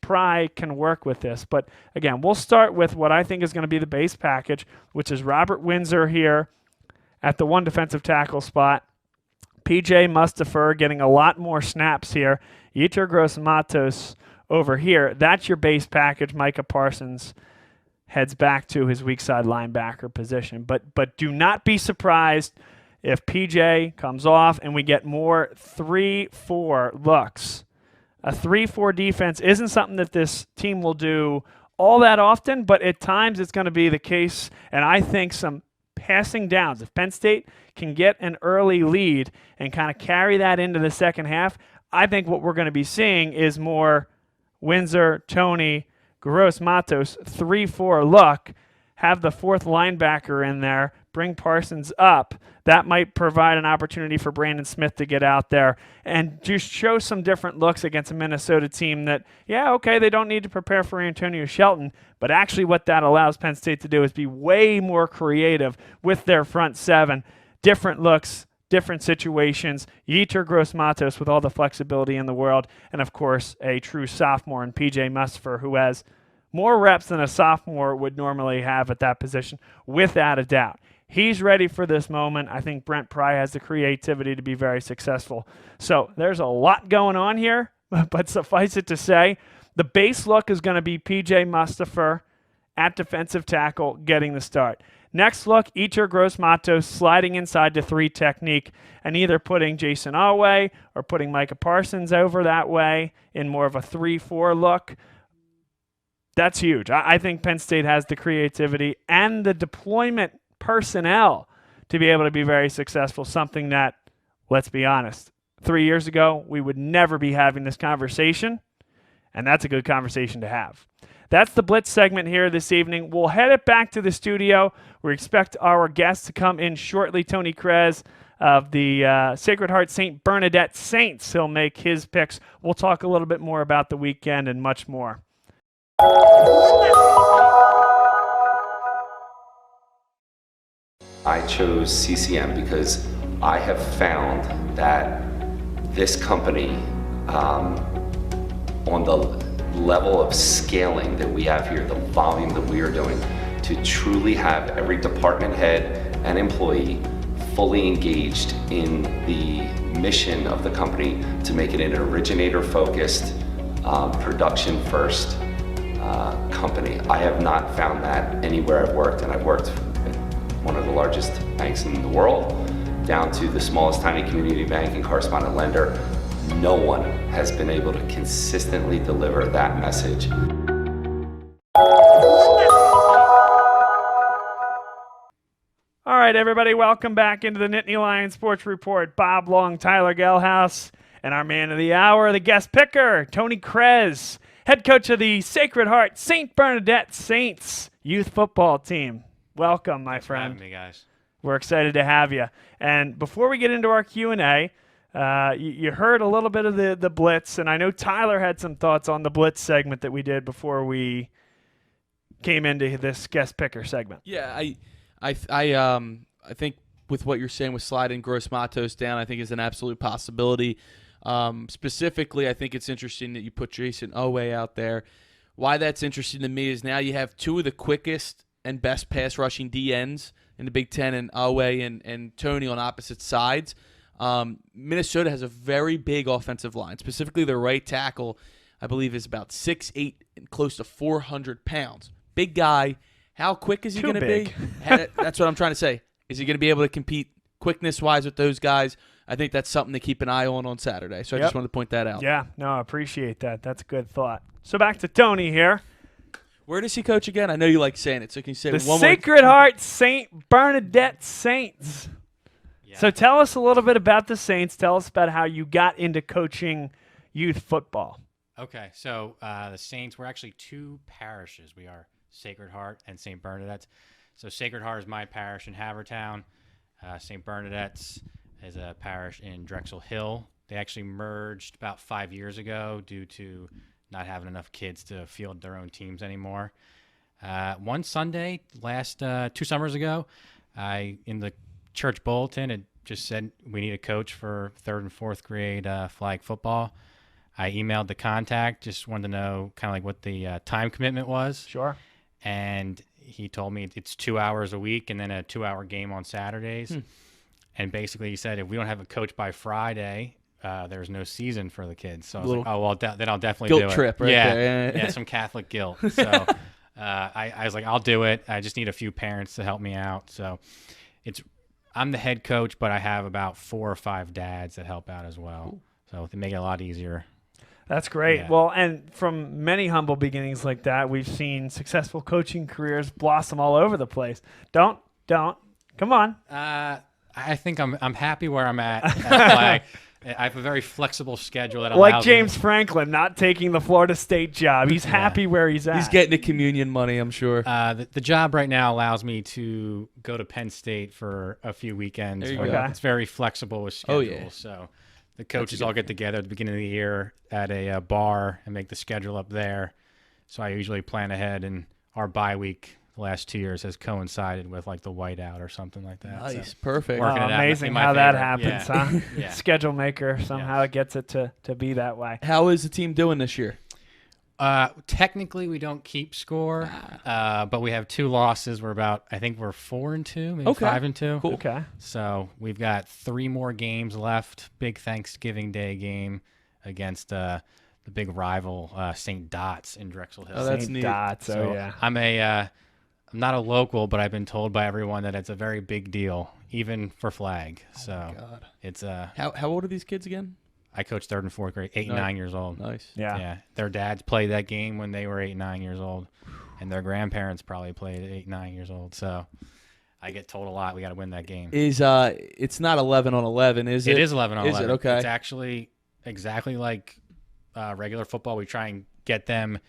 Pry can work with this. But again, we'll start with what I think is going to be the base package, which is Robert Windsor here at the 1 defensive tackle spot. P.J. Mustipher getting a lot more snaps here. Yetur Gross-Matos over here. That's your base package. Micah Parsons heads back to his weak side linebacker position. But do not be surprised if P.J. comes off and we get more 3-4 looks. A 3-4 defense isn't something that this team will do all that often, but at times it's going to be the case, and I think some passing downs. If Penn State can get an early lead and kind of carry that into the second half, I think what we're going to be seeing is more Windsor, Toney, Gross-Matos, 3-4 look, have the 4th linebacker in there, bring Parsons up. That might provide an opportunity for Brandon Smith to get out there and just show some different looks against a Minnesota team that, they don't need to prepare for Antonio Shelton, but actually what that allows Penn State to do is be way more creative with their front 7. Different looks, different situations. Yetur Gross-Matos with all the flexibility in the world, and of course a true sophomore in P.J. Mustipher, who has more reps than a sophomore would normally have at that position, without a doubt. He's ready for this moment. I think Brent Pry has the creativity to be very successful. So there's a lot going on here, but suffice it to say, the base look is going to be P.J. Mustipher at defensive tackle getting the start. Next look, Itur Gross-Matos sliding inside to 3 technique and either putting Jason Awe or putting Micah Parsons over that way in more of a 3-4 look. That's huge. I think Penn State has the creativity and the deployment personnel to be able to be very successful, something that, let's be honest, 3 years ago, we would never be having this conversation, and that's a good conversation to have. That's the Blitz segment here this evening. We'll head it back to the studio. We expect our guest to come in shortly, Tony Kress of the Sacred Heart St. Bernadette Saints. He'll make his picks. We'll talk a little bit more about the weekend and much more. I chose CCM because I have found that this company, on the level of scaling that we have here, the volume that we are doing, to truly have every department head and employee fully engaged in the mission of the company to make it an originator-focused, production-first company. I have not found that anywhere I've worked, and I've worked at one of the largest banks in the world, down to the smallest tiny community bank and correspondent lender. No one has been able to consistently deliver that message. All right, everybody, welcome back into the Nittany Lion Sports Report. Bob Long, Tyler Gehlhaus, and our man of the hour, the guest picker, Tony Kress, head coach of the Sacred Heart St. Bernadette Saints youth football team. Welcome, my friend. Thanks for having me, guys. We're excited to have you. And before we get into our Q&A, you heard a little bit of the Blitz, and I know Tyler had some thoughts on the Blitz segment that we did before we came into this guest picker segment. Yeah, I think with what you're saying with sliding Gross-Matos down, I think is an absolute possibility. Specifically, I think it's interesting that you put Jason Owe out there. Why that's interesting to me is now you have 2 of the quickest and best pass rushing DNs in the Big Ten, and Owe and Tony on opposite sides. Minnesota has a very big offensive line. Specifically, their right tackle, I believe, is about 6'8" and close to 400 pounds. Big guy. How quick is he going to be? That's what I'm trying to say. Is he going to be able to compete quickness-wise with those guys? I think that's something to keep an eye on Saturday. So I just wanted to point that out. Yeah, no, I appreciate that. That's a good thought. So back to Tony here. Where does he coach again? I know you like saying it, so can you say it the one Sacred Heart St. Bernadette Saints. Yeah. So tell us a little bit about the Saints. Tell us about how you got into coaching youth football. Okay, so the Saints, we're actually 2 parishes. We are Sacred Heart and St. Bernadette. So Sacred Heart is my parish in Havertown. St. Bernadette's is a parish in Drexel Hill. They actually merged about 5 years ago due to not having enough kids to field their own teams anymore. One Sunday, last 2 summers ago, in the church bulletin, it just said we need a coach for 3rd and 4th grade flag football. I emailed the contact, just wanted to know kind of like what the time commitment was. Sure. And he told me it's 2 hours a week and then a 2-hour game on Saturdays. And basically he said if we don't have a coach by Friday, there's no season for the kids. So I was like, oh, well, then I'll definitely do it. Guilt trip right there. Yeah, some Catholic guilt. So I was like, I'll do it. I just need a few parents to help me out. So I'm the head coach, but I have about 4 or 5 dads that help out as well. So they make it a lot easier. That's great. Yeah. Well, and from many humble beginnings like that, we've seen successful coaching careers blossom all over the place. Don't. Come on. I think I'm happy where I'm at Flag. I have a very flexible schedule that allows like James Franklin not taking the Florida State job. He's happy where he's at. He's getting the communion money, I'm sure. The job right now allows me to go to Penn State for a few weekends. There you go. It's very flexible with schedule. Oh, yeah. So the coaches all get together at the beginning of the year at a bar and make the schedule up there. So I usually plan ahead, and our bye week the last 2 years has coincided with like the whiteout or something like that. Nice, So perfect. working it out amazing in my how that favor. happens, Yeah. huh? Yeah. Schedule maker somehow it gets it to be that way. How is the team doing this year? Technically, we don't keep score, but we have 2 losses. I think we're 4-2, maybe 5-2. Cool. Okay. So we've got 3 more games left. Big Thanksgiving Day game against the big rival St. Dots in Drexel Hill. Oh, that's St. neat. Dots. So yeah. I'm not a local, but I've been told by everyone that it's a very big deal, even for flag. So it's How old are these kids again? I coach 3rd and 4th grade, 8 and 9 years old. Nice. Yeah. Their dads played that game when they were 8 and 9 years old, and their grandparents probably played at 8 and 9 years old. So I get told a lot. We got to win that game. Is it's not 11 on 11, is it? It is 11 on 11. Is it? Okay. It's actually exactly like regular football. We try and get them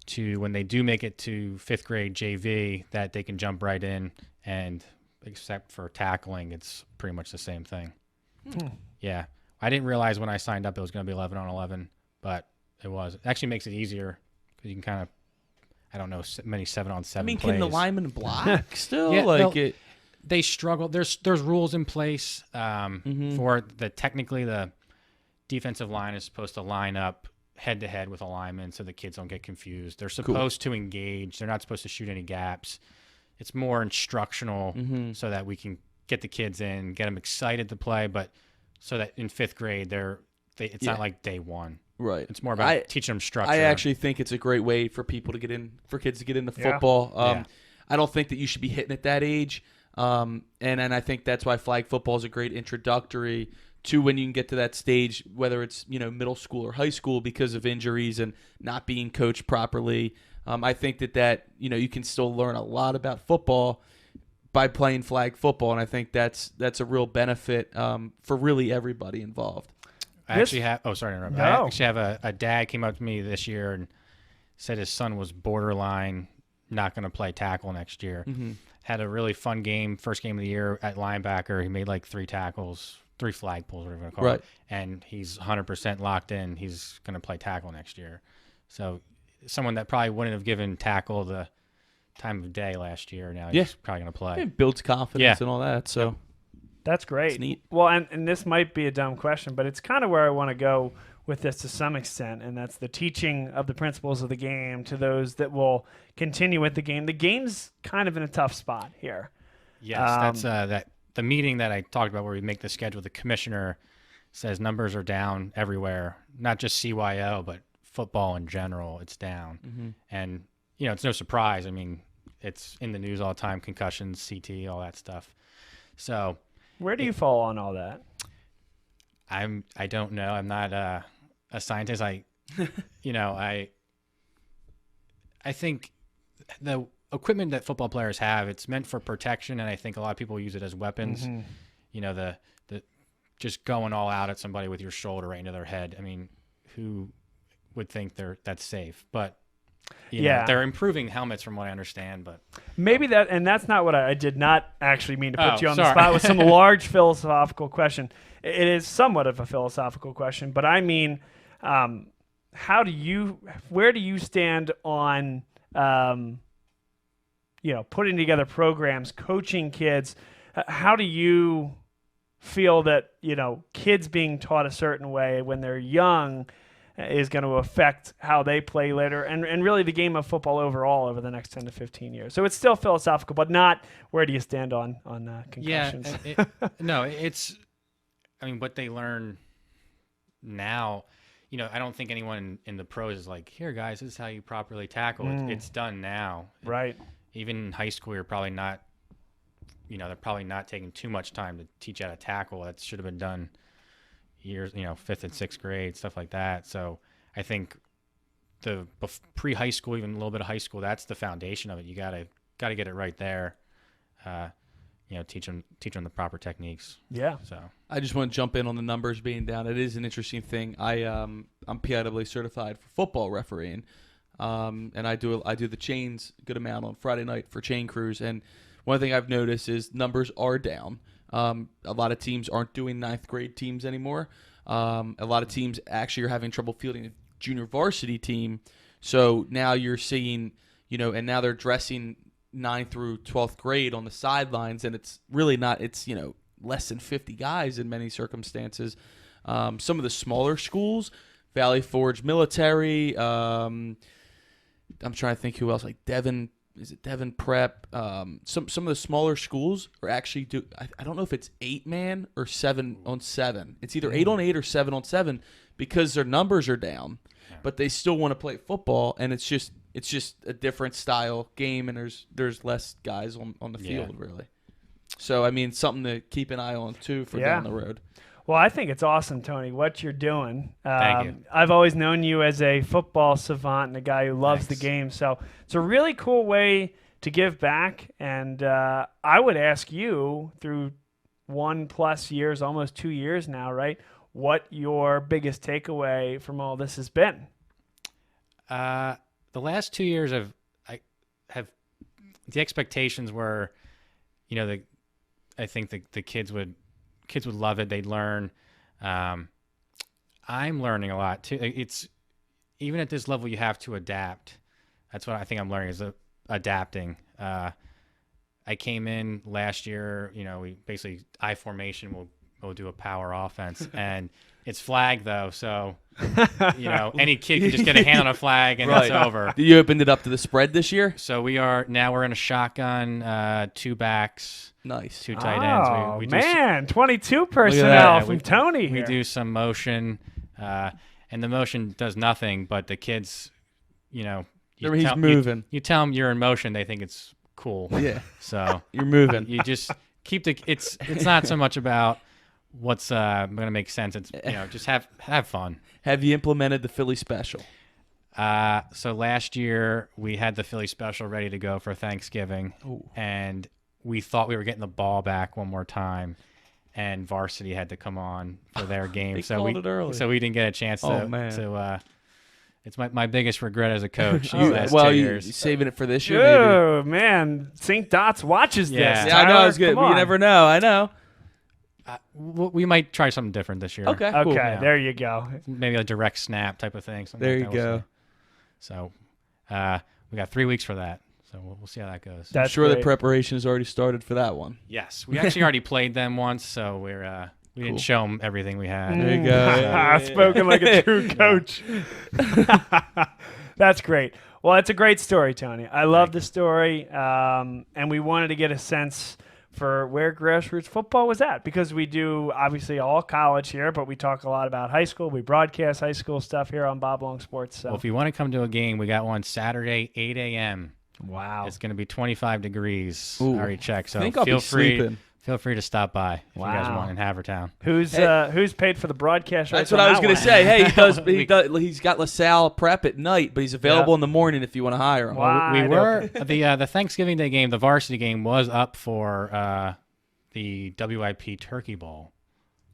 to, when they do make it to 5th grade JV, that they can jump right in, and except for tackling, it's pretty much the same thing. Yeah. I didn't realize when I signed up it was going to be 11 on 11, but it was. It actually makes it easier because you can kind of, I don't know, many 7 on 7 plays. Can the lineman block still? Yeah, they struggle. There's rules in place for technically the defensive line is supposed to line up head to head with a lineman so the kids don't get confused. They're supposed to engage. They're not supposed to shoot any gaps. It's more instructional so that we can get the kids in, get them excited to play, but so that in 5th grade it's not like day one. Right. It's more about teaching them structure. I actually think it's a great way for people to get in, for kids to get into football. I don't think that you should be hitting at that age. And I think that's why flag football is a great introductory to when you can get to that stage, whether it's, middle school or high school, because of injuries and not being coached properly. I think that you can still learn a lot about football by playing flag football, and I think that's a real benefit for really everybody involved. I actually have. Oh, sorry to interrupt. No. I actually have a dad came up to me this year and said his son was borderline not going to play tackle next year. Had a really fun game, first game of the year at linebacker. He made like 3 tackles, 3 flag pulls, whatever you want to call it, and he's 100% locked in. He's going to play tackle next year. So someone that probably wouldn't have given tackle the time of day last year, now he's probably going to play. It builds confidence and all that. So that's great. It's neat. Well, and this might be a dumb question, but it's kind of where I want to go with this to some extent, and that's the teaching of the principles of the game to those that will continue with the game. The game's kind of in a tough spot here. Yes, that's the meeting that I talked about where we make the schedule. The commissioner says numbers are down everywhere, not just CYO, but football in general. It's down, and it's no surprise. I mean, it's in the news all the time: concussions, CT, all that stuff. So, where do you fall on all that? I don't know. I'm not a scientist. I think the equipment that football players have, it's meant for protection, and I think a lot of people use it as weapons. The just going all out at somebody with your shoulder right into their head. I mean, who would think that's safe? But they're improving helmets from what I understand. But maybe that's not what I did not actually mean to put you on the sorry. spot with some large philosophical question. It is somewhat of a philosophical question, but I mean, where do you stand on, putting together programs, coaching kids? How do you feel that, kids being taught a certain way when they're young is going to affect how they play later and really the game of football overall over the next 10 to 15 years? So it's still philosophical, but not where do you stand on concussions? It's, what they learn now, I don't think anyone in the pros is like, here, guys, this is how you properly tackle. It's done now. Right. Even in high school, you're probably not, they're probably not taking too much time to teach how to tackle. That should have been done years, 5th and 6th grade, stuff like that. So I think the pre-high school, even a little bit of high school, that's the foundation of it. You gotta get it right there. Teach them the proper techniques. Yeah. So I just want to jump in on the numbers being down. It is an interesting thing. I'm PIAA certified for football refereeing, and I do the chains a good amount on Friday night for chain crews. And one thing I've noticed is numbers are down. A lot of teams aren't doing 9th grade teams anymore. A lot of teams actually are having trouble fielding a junior varsity team. So now you're seeing, and now they're dressing 9th through 12th grade on the sidelines, and it's really not. It's less than 50 guys in many circumstances. Some of the smaller schools, Valley Forge Military, I'm trying to think who else, like Devon. Is it Devon Prep? Some of the smaller schools are actually I don't know if it's 8-man or 7-on-7. It's either 8-on-8 or 7-on-7 because their numbers are down, but they still want to play football, and it's just a different style game, and there's less guys on the field really. So I mean, something to keep an eye on too for down the road. Well, I think it's awesome, Tony, what you're doing. Thank you. I've always known you as a football savant and a guy who loves the game. So it's a really cool way to give back. And I would ask you, through 1+ years, almost 2 years now, right, what your biggest takeaway from all this has been. The last 2 years the expectations were, I think the kids would love it. They'd learn. I'm learning a lot too. It's even at this level, you have to adapt. That's what I think I'm learning is adapting. I came in last year, we basically I formation we'll do a power offense, and it's flag though, so any kid can just get a hand on a flag and it's over. You opened it up to the spread this year, so we're in a shotgun, 2 backs, nice, 2 tight ends. Oh, we man, 22 personnel from Tony here. We do some motion, and the motion does nothing, but the kids, he's moving. You tell them you're in motion, they think it's cool. Yeah. So you're moving. You just keep it's not so much about what's going to make sense. It's just have fun. Have you implemented the Philly special? So last year we had the Philly special ready to go for Thanksgiving, and we thought we were getting the ball back one more time, and varsity had to come on for their game. They so called it early. So we didn't get a chance to. It's my biggest regret as a coach. You saving it for this year? Oh man, St. Dots watches this. Yeah, I know. It's good. You never know. I know. We might try something different this year. Okay, cool. There you go. Maybe a direct snap type of thing. There you go. So we got 3 weeks for that. So we'll see how that goes. I'm sure the preparation has already started for that one. Yes, we actually already played them once, so we didn't show them everything we had. There you go. Spoken like a true coach. That's great. Well, it's a great story, Tony. I love the story, and we wanted to get a sense for where grassroots football was at, because we do obviously all college here, but we talk a lot about high school. We broadcast high school stuff here on Bob Long Sports. So. Well, if you want to come to a game, we got one Saturday, 8 a.m. Wow. It's going to be 25 degrees. Ooh. I already checked. So I think I'll be sleeping. Feel free to stop by if you guys want in Havertown. Who's paid for the broadcast? That's what I was going to say. Hey, he's got LaSalle prep at night, but he's available in the morning if you want to hire him. Wow. We were the Thanksgiving Day game. The varsity game was up for the WIP Turkey Bowl,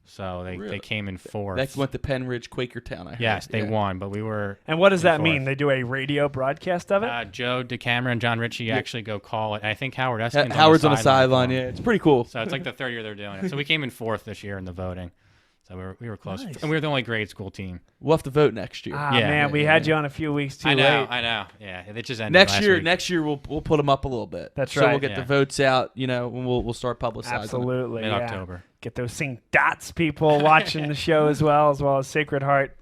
so they came in 4th. That went to Penn Ridge Quakertown. I heard. Yes, they won, but we were. And what does that mean? They do a radio broadcast of it? Joe DeCamera and John Ritchie actually go call it. I think Howard's on the sideline. Yeah, it's pretty cool. So it's like the 3rd year they're doing it. So we came in 4th this year in the voting. So we were close, and we were the only grade school team. We'll have to vote next year. Man, we had you on a few weeks too late. I know. Yeah, it just ended next year we'll put them up a little bit. That's so right. We'll get the votes out, and we'll start publicizing. Absolutely, mid-October. Get those St. Dots people watching the show as well as Sacred Heart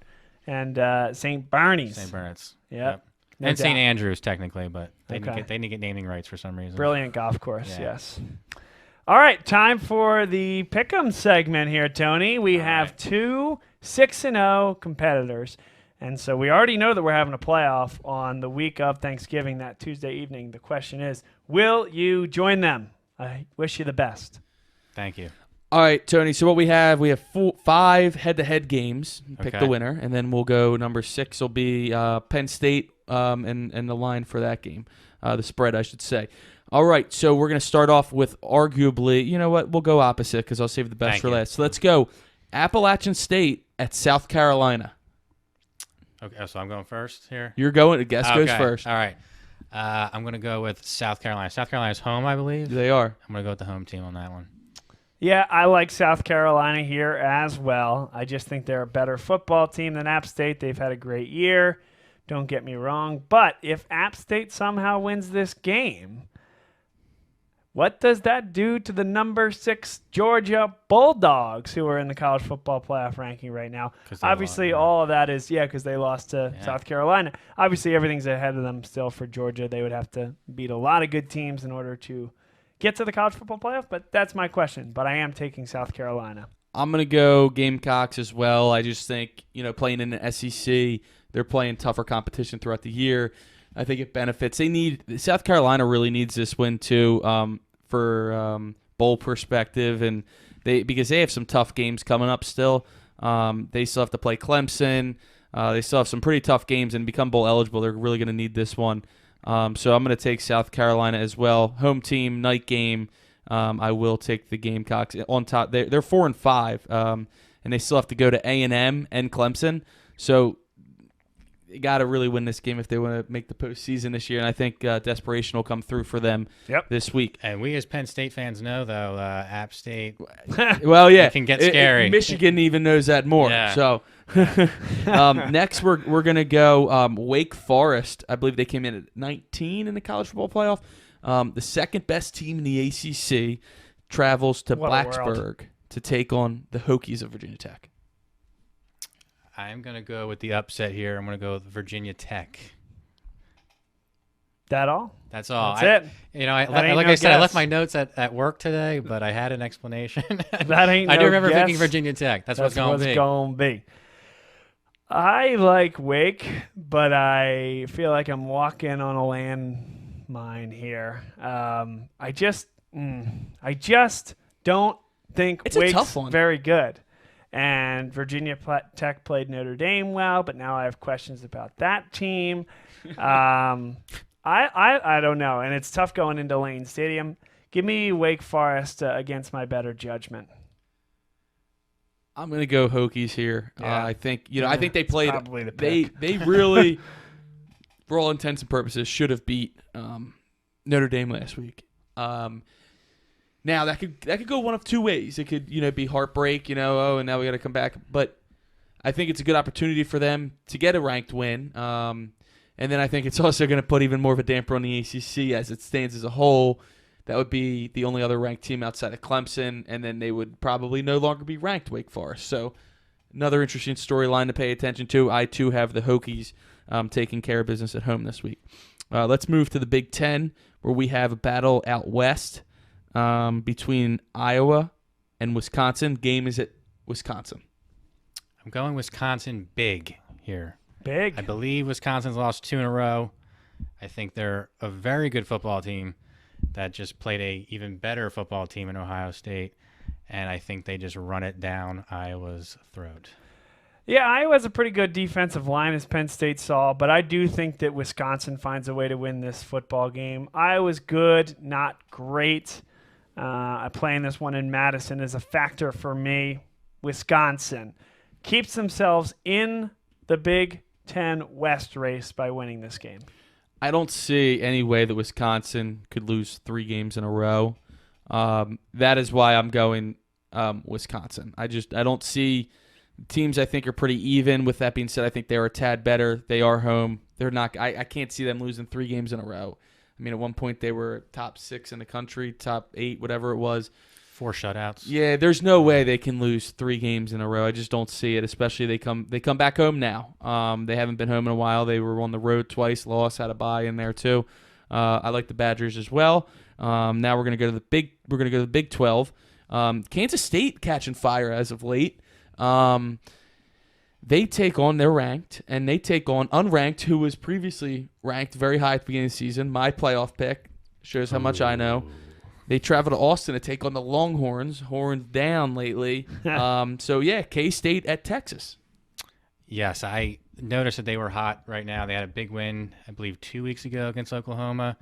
and St. Barney's. St. Bernard's. Yep. No and doubt. St. Andrews technically, but they didn't get naming rights for some reason. Brilliant golf course. Yes. All right, time for the Pick'em segment here, Tony. We have 2 6-0 competitors, and so we already know that we're having a playoff on the week of Thanksgiving, that Tuesday evening. The question is, will you join them? I wish you the best. Thank you. All right, Tony. So what we have 5 head-to-head games. Pick the winner, and then we'll go number 6 will be Penn State and the line for that game, the spread, I should say. All right, so we're going to start off with arguably, you know what, we'll go opposite because I'll save the best for last. So let's go Appalachian State at South Carolina. Okay, so I'm going first here? You're going, guess goes first. All right. I'm going to go with South Carolina. South Carolina's home, I believe. They are. I'm going to go with the home team on that one. Yeah, I like South Carolina here as well. I just think they're a better football team than App State. They've had a great year. Don't get me wrong. But if App State somehow wins this game, What does that do to the number 6 Georgia Bulldogs, who are in the college football playoff ranking right now? Obviously, all of that is, because they lost to South Carolina. Obviously, everything's ahead of them still for Georgia. They would have to beat a lot of good teams in order to get to the college football playoff, but that's my question. But I am taking South Carolina. I'm going to go Gamecocks as well. I just think, playing in the SEC, they're playing tougher competition throughout the year. I think it benefits. South Carolina really needs this win too for bowl perspective, and because they have some tough games coming up still. They still have to play Clemson. They still have some pretty tough games and become bowl eligible. They're really going to need this one. So I'm going to take South Carolina as well. Home team, night game. I will take the Gamecocks on top. They're 4-5, and they still have to go to A&M and Clemson. So they got to really win this game if they want to make the postseason this year, and I think desperation will come through for them this week. And we as Penn State fans know, though, App State, well, yeah, it can get scary. Michigan even knows that more. Yeah. So next we're going to go Wake Forest. I believe they came in at 19 in the college football playoff. The second best team in the ACC travels to Blacksburg to take on the Hokies of Virginia Tech. I'm going to go with the upset here. I'm going to go with Virginia Tech. That all? That's all. That's it. Like I said, I left my notes at work today, but I had an explanation. That ain't I do remember guess. thinking Virginia Tech. That's what's going to be. I like Wake, but I feel like I'm walking on a landmine here. I just don't think Wake's very good. And Virginia Tech played Notre Dame well, but now I have questions about that team. I don't know, and it's tough going into Lane Stadium. Give me Wake Forest against my better judgment. I'm going to go Hokies here. Yeah. I think I think they played. Probably the pick. They really, for all intents and purposes, should have beat Notre Dame last week. Now that could go one of two ways. It could be heartbreak, and now we got to come back. But I think it's a good opportunity for them to get a ranked win. And then I think it's also going to put even more of a damper on the ACC as it stands as a whole. That would be the only other ranked team outside of Clemson, and then they would probably no longer be ranked, Wake Forest. So another interesting storyline to pay attention to. I, too, have the Hokies taking care of business at home this week. Let's move to the Big Ten, where we have a battle out west between Iowa and Wisconsin. Game is at Wisconsin. I'm going Wisconsin big here. Big? I believe Wisconsin's lost 2 in a row. I think they're a very good football team that just played a even better football team in Ohio State, and I think they just run it down Iowa's throat. Yeah, Iowa's a pretty good defensive line, as Penn State saw, but I do think that Wisconsin finds a way to win this football game. Iowa's good, not great. Playing this one in Madison is a factor for me. Wisconsin keeps themselves in the Big Ten West race by winning this game. I don't see any way that Wisconsin could lose 3 games in a row. That is why I'm going Wisconsin. I don't see teams. I think are pretty even. With that being said, I think they are a tad better. They are home. They're not. I can't see them losing 3 games in a row. I mean, at one point they were top 6 in the country, top 8, whatever it was. 4 shutouts. Yeah, there's no way they can lose 3 games in a row. I just don't see it. Especially they come back home now. They haven't been home in a while. They were on the road twice, lost, had a bye in there too. I like the Badgers as well. Now we're gonna go to the Big 12. Kansas State catching fire as of late. They take on, they're ranked, and they take on unranked, who was previously ranked very high at the beginning of the season. My playoff pick shows how much I know. They travel to Austin to take on the Longhorns, horns down lately. So, yeah, K-State at Texas. Yes, I noticed that they were hot right now. They had a big win, I believe, 2 weeks ago against Oklahoma,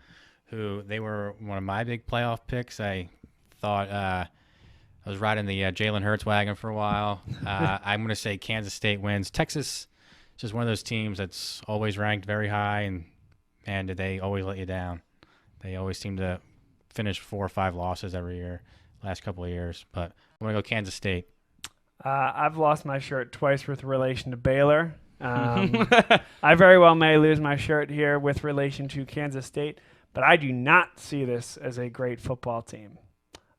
who they were one of my big playoff picks. I thought I was riding the Jalen Hurts wagon for a while. I'm going to say Kansas State wins. Texas is just one of those teams that's always ranked very high, and, man, did they always let you down. They always seem to finish 4 or 5 losses every year, last couple of years. But I'm going to go Kansas State. I've lost my shirt twice with relation to Baylor. I very well may lose my shirt here with relation to Kansas State. but I do not see this as a great football team.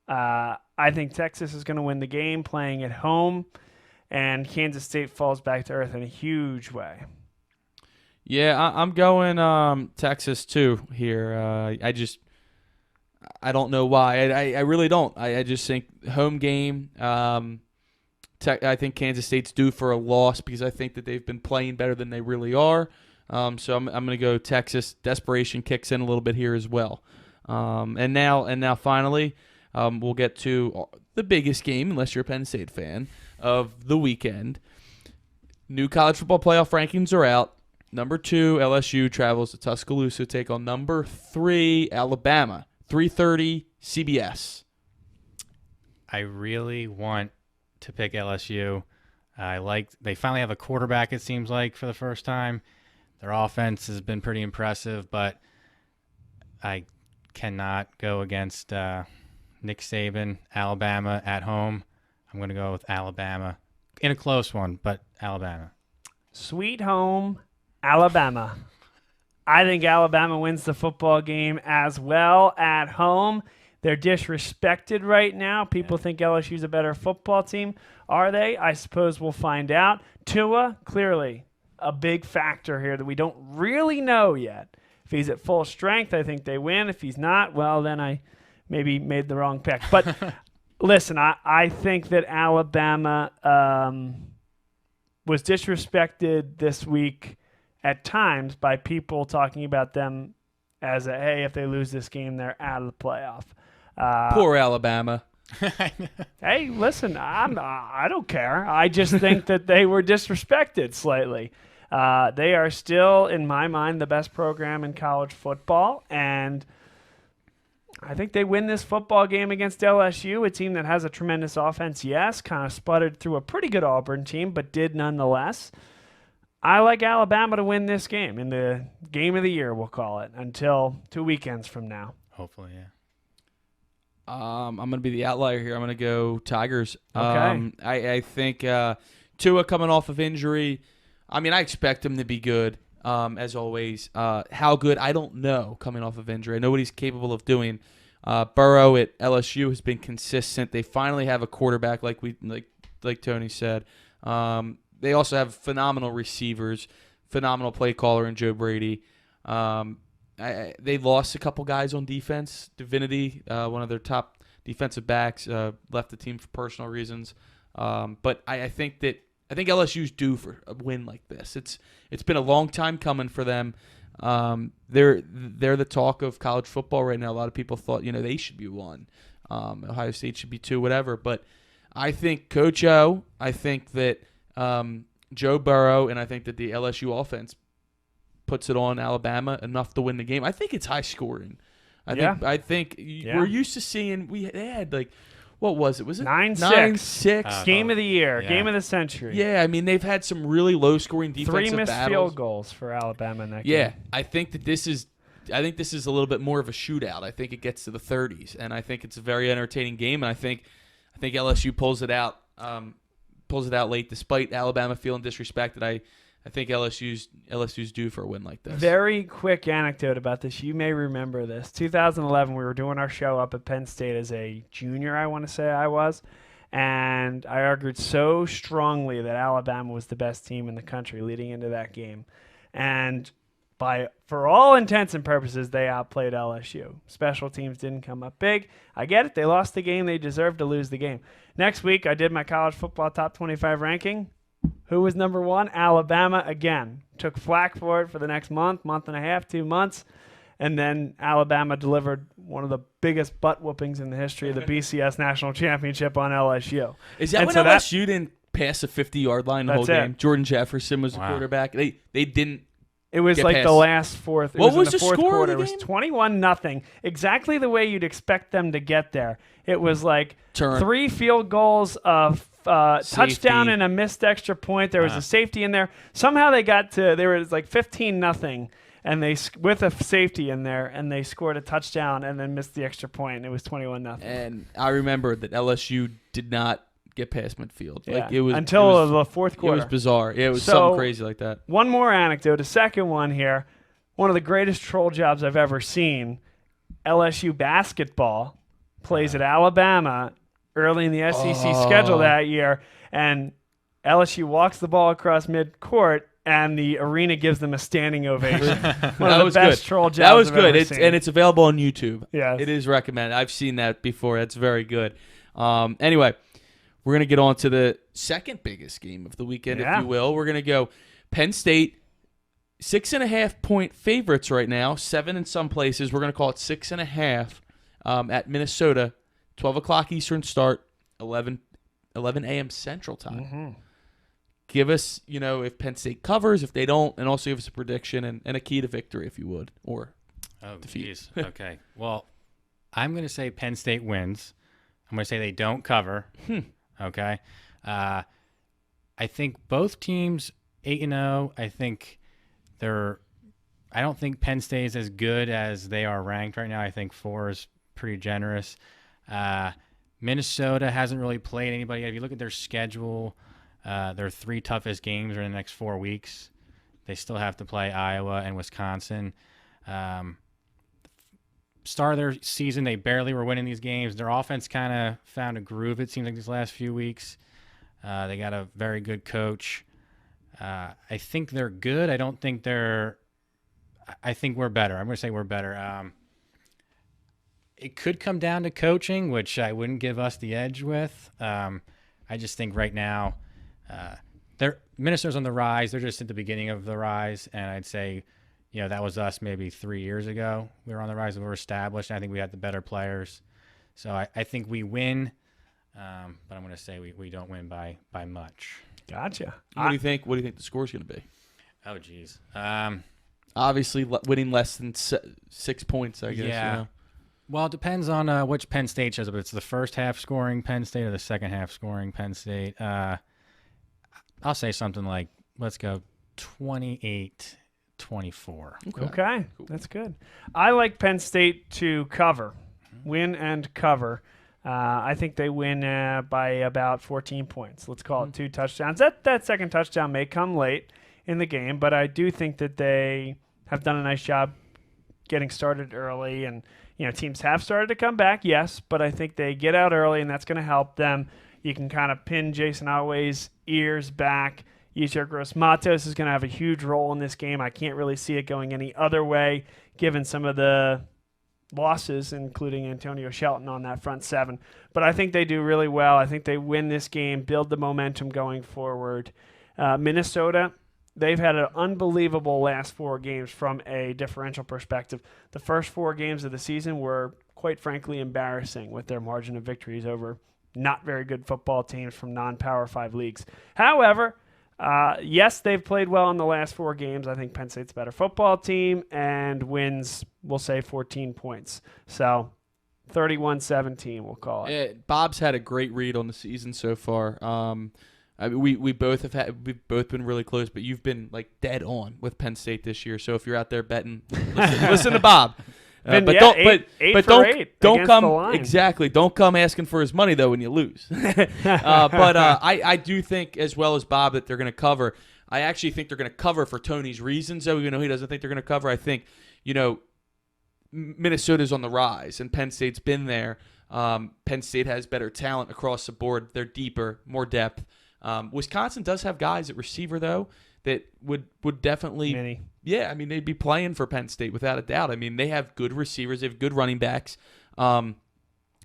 I think Texas is going to win the game playing at home, and Kansas State falls back to earth in a huge way. Yeah, I'm going Texas too here. I don't know why. I really don't. I just think home game. I think Kansas State's due for a loss because I think that they've been playing better than they really are. So I'm going to go Texas. Desperation kicks in a little bit here as well. And now finally, we'll get to the biggest game, unless you're a Penn State fan, of the weekend. New college football playoff rankings are out. Number 2, LSU travels to Tuscaloosa to take on number 3, Alabama. 3:30 CBS. I really want to pick LSU. They finally have a quarterback, it seems like, for the first time. Their offense has been pretty impressive, but I cannot go against Nick Saban, Alabama at home. I'm going to go with Alabama in a close one, but Alabama. Sweet home, Alabama. I think Alabama wins the football game as well at home. They're disrespected right now. People think LSU's a better football team. Are they? I suppose we'll find out. Tua, clearly a big factor here that we don't really know yet. If he's at full strength, I think they win. If he's not, well, then I maybe made the wrong pick. But listen, I think that Alabama was disrespected this week at times by people talking about them as a, hey, if they lose this game, they're out of the playoff. Poor Alabama. Hey, listen, I don't care. I just think that they were disrespected slightly. They are still, in my mind, the best program in college football, and I think they win this football game against LSU, a team that has a tremendous offense, yes, kind of sputtered through a pretty good Auburn team, but did nonetheless. I like Alabama to win this game, in the game of the year, we'll call it, until 2 weekends from now. Hopefully, yeah. I'm going to be the outlier here. I'm going to go Tigers. Okay. I think Tua coming off of injury, I mean, I expect him to be good, as always. How good, I don't know, coming off of injury. I know what he's capable of doing. Burrow at LSU has been consistent. They finally have a quarterback, like Tony said. They also have phenomenal receivers, phenomenal play caller in Joe Brady. They lost a couple guys on defense. Divinity, one of their top defensive backs, left the team for personal reasons. But I think LSU's due for a win like this. It's been a long time coming for them. They're the talk of college football right now. A lot of people thought they should be 1. Ohio State should be 2, whatever. But I think Coach O. I think that Joe Burrow, and I think that the LSU offense puts it on Alabama enough to win the game. I think it's high scoring. I think we're used to seeing they had what was it? Was it 9-6 game of the year, game of the century? Yeah, I mean they've had some really low scoring defensive 3 missed battles. field goals for Alabama in that game. Yeah, I think this is a little bit more of a shootout. I think it gets to the 30s, and I think it's a very entertaining game. And I think LSU pulls it out late, despite Alabama feeling disrespected. I think LSU's due for a win like this. Very quick anecdote about this. You may remember this. 2011, we were doing our show up at Penn State as a junior, I want to say I was, and I argued so strongly that Alabama was the best team in the country leading into that game. And for all intents and purposes, they outplayed LSU. Special teams didn't come up big. I get it. They lost the game. They deserved to lose the game. Next week, I did my college football top 25 ranking. Who was number 1? Alabama again. Took flack for it for the next month and a half, 2 months. And then Alabama delivered one of the biggest butt whoopings in the history of the BCS National Championship on LSU. Is that when LSU didn't pass a 50-yard line the whole game? Jordan Jefferson was the quarterback. They didn't. It was get like past. the last fourth. What was in the fourth score quarter. of the It was game? 21-0. Exactly the way you'd expect them to get there. It was like Turn. 3 field goals, of touchdown and a missed extra point. There was a safety in there. Somehow they got to. They were like 15-0, and they with a safety in there, and they scored a touchdown and then missed the extra point. And it was 21-0. And I remember that LSU did not get past midfield. Yeah. It was until the fourth quarter. It was bizarre. Yeah, it was So, something crazy like that. One more anecdote, a second one here. one of the greatest troll jobs I've ever seen. LSU basketball plays at Alabama early in the SEC schedule that year, and LSU walks the ball across midcourt, and the arena gives them a standing ovation. One of the best troll jobs That was I've good. ever seen. And it's available on YouTube. Yes. It is recommended. I've seen that before. That's very good. Anyway, we're going to get on to the second biggest game of the weekend, if you will. We're going to go Penn State, 6.5-point favorites right now, 7 in some places. We're going to call it 6.5 at Minnesota, 12 o'clock Eastern start, 11 a.m. Central Time. Mm-hmm. Give us, if Penn State covers, if they don't, and also give us a prediction and a key to victory, if you would, or defeat. Geez. Okay. Well, I'm going to say Penn State wins. I'm going to say they don't cover. Okay. I think both teams 8-0. I don't think Penn State is as good as they are ranked right now. I think 4 is pretty generous. Minnesota hasn't really played anybody yet. If you look at their schedule, their 3 toughest games are in the next 4 weeks. They still have to play Iowa and Wisconsin. Start of their season, they barely were winning these games. Their offense kind of found a groove, it seems like, these last few weeks. They got a very good coach. I think they're good. I don't think they're – I think we're better. I'm going to say we're better. It could come down to coaching, which I wouldn't give us the edge with. I just think right now Minnesota's on the rise. They're just at the beginning of the rise, and I'd say – that was us maybe 3 years ago. We were on the rise and we were established. And I think we had the better players. So I think we win, but I'm going to say we don't win by much. Gotcha. What do you think? What do you think the score's going to be? Oh, geez. Obviously, winning less than 6 points, I guess. Yeah. Well, it depends on which Penn State shows up. It's the first half scoring Penn State or the second half scoring Penn State. I'll say something like, let's go 28-24. Okay. Cool. That's good. I like Penn State to cover, win and cover. I think they win by about 14 points. Let's call it 2 touchdowns. That second touchdown may come late in the game, but I do think that they have done a nice job getting started early. And, teams have started to come back, yes, but I think they get out early, and that's going to help them. You can kind of pin Jason Otway's ears back. Yetur Gross-Matos is going to have a huge role in this game. I can't really see it going any other way, given some of the losses, including Antonio Shelton on that front 7. But I think they do really well. I think they win this game, build the momentum going forward. Minnesota, they've had an unbelievable last 4 games from a differential perspective. The first 4 games of the season were, quite frankly, embarrassing with their margin of victories over not very good football teams from non-Power 5 leagues. However, yes, they've played well in the last 4 games. I think Penn State's a better football team and wins, we'll say, 14 points. So 31-17, we'll call it. Bob's had a great read on the season so far. We've both been really close, but you've been like dead on with Penn State this year. So if you're out there betting, listen to Bob. But don't come exactly. Don't come asking for his money though when you lose. I do think, as well as Bob, that they're going to cover. I actually think they're going to cover for Tony's reasons. Though he doesn't think they're going to cover. I think Minnesota's on the rise, and Penn State's been there. Penn State has better talent across the board. They're deeper, more depth. Wisconsin does have guys at receiver though that would definitely. Many. Yeah, I mean, they'd be playing for Penn State without a doubt. I mean, they have good receivers. They have good running backs. A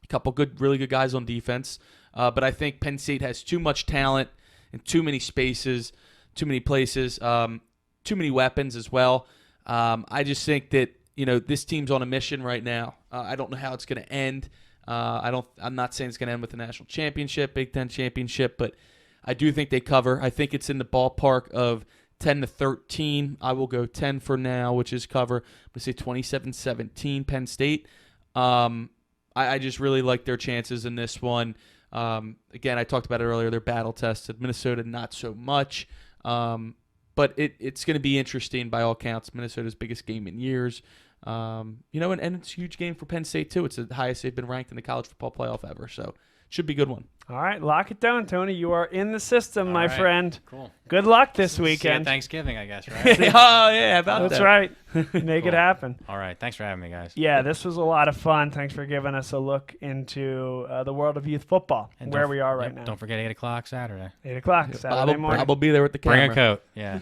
couple really good guys on defense. But I think Penn State has too much talent and too many spaces, too many places, too many weapons as well. I just think that, this team's on a mission right now. I don't know how it's going to end. I'm not saying it's going to end with the national championship, Big Ten championship, but I do think they cover. I think it's in the ballpark of 10-13. I will go 10 for now, which is cover. I'm going to say 27-17 Penn State. I just really like their chances in this one. Again, I talked about it earlier. They're battle tested. Minnesota, not so much. But it's going to be interesting by all counts. Minnesota's biggest game in years. And it's a huge game for Penn State, too. It's the highest they've been ranked in the college football playoff ever. So should be a good one. All right, lock it down, Tony. You are in the system, my right. friend. Cool. Good luck this See you at weekend. Thanksgiving, I guess, right? Oh, yeah, about That's that. right. Make it Cool. happen. All right. Thanks for having me, guys. Yeah, this was a lot of fun. Thanks for giving us a look into the world of youth football, And where don't- we are right yep, now. Don't forget 8 o'clock Saturday. 8 o'clock Saturday morning. Bob will be there with the camera. Bring a coat. Yeah.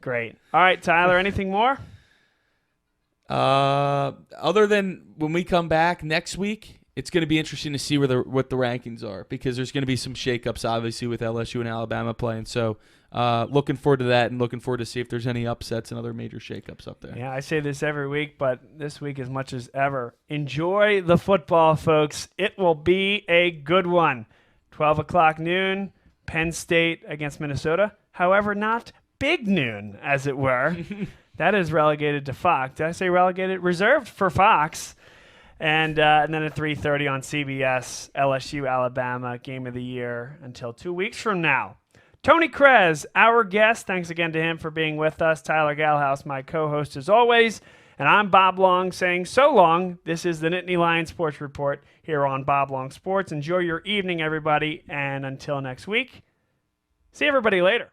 Great. All right, Tyler, anything more? Other than when we come back next week, it's going to be interesting to see what the rankings are, because there's going to be some shakeups, obviously, with LSU and Alabama playing. So looking forward to that, and looking forward to see if there's any upsets and other major shakeups up there. Yeah, I say this every week, but this week as much as ever. Enjoy the football, folks. It will be a good one. 12 o'clock noon, Penn State against Minnesota. However, not big noon, as it were. That is relegated to Fox. Did I say relegated? Reserved for Fox. And then at 3:30 on CBS, LSU, Alabama, game of the year until 2 weeks from now. Tony Kress, our guest. Thanks again to him for being with us. Tyler Gehlhaus, my co-host as always. And I'm Bob Long saying so long. This is the Nittany Lion Sports Report here on Bob Long Sports. Enjoy your evening, everybody. And until next week, see everybody later.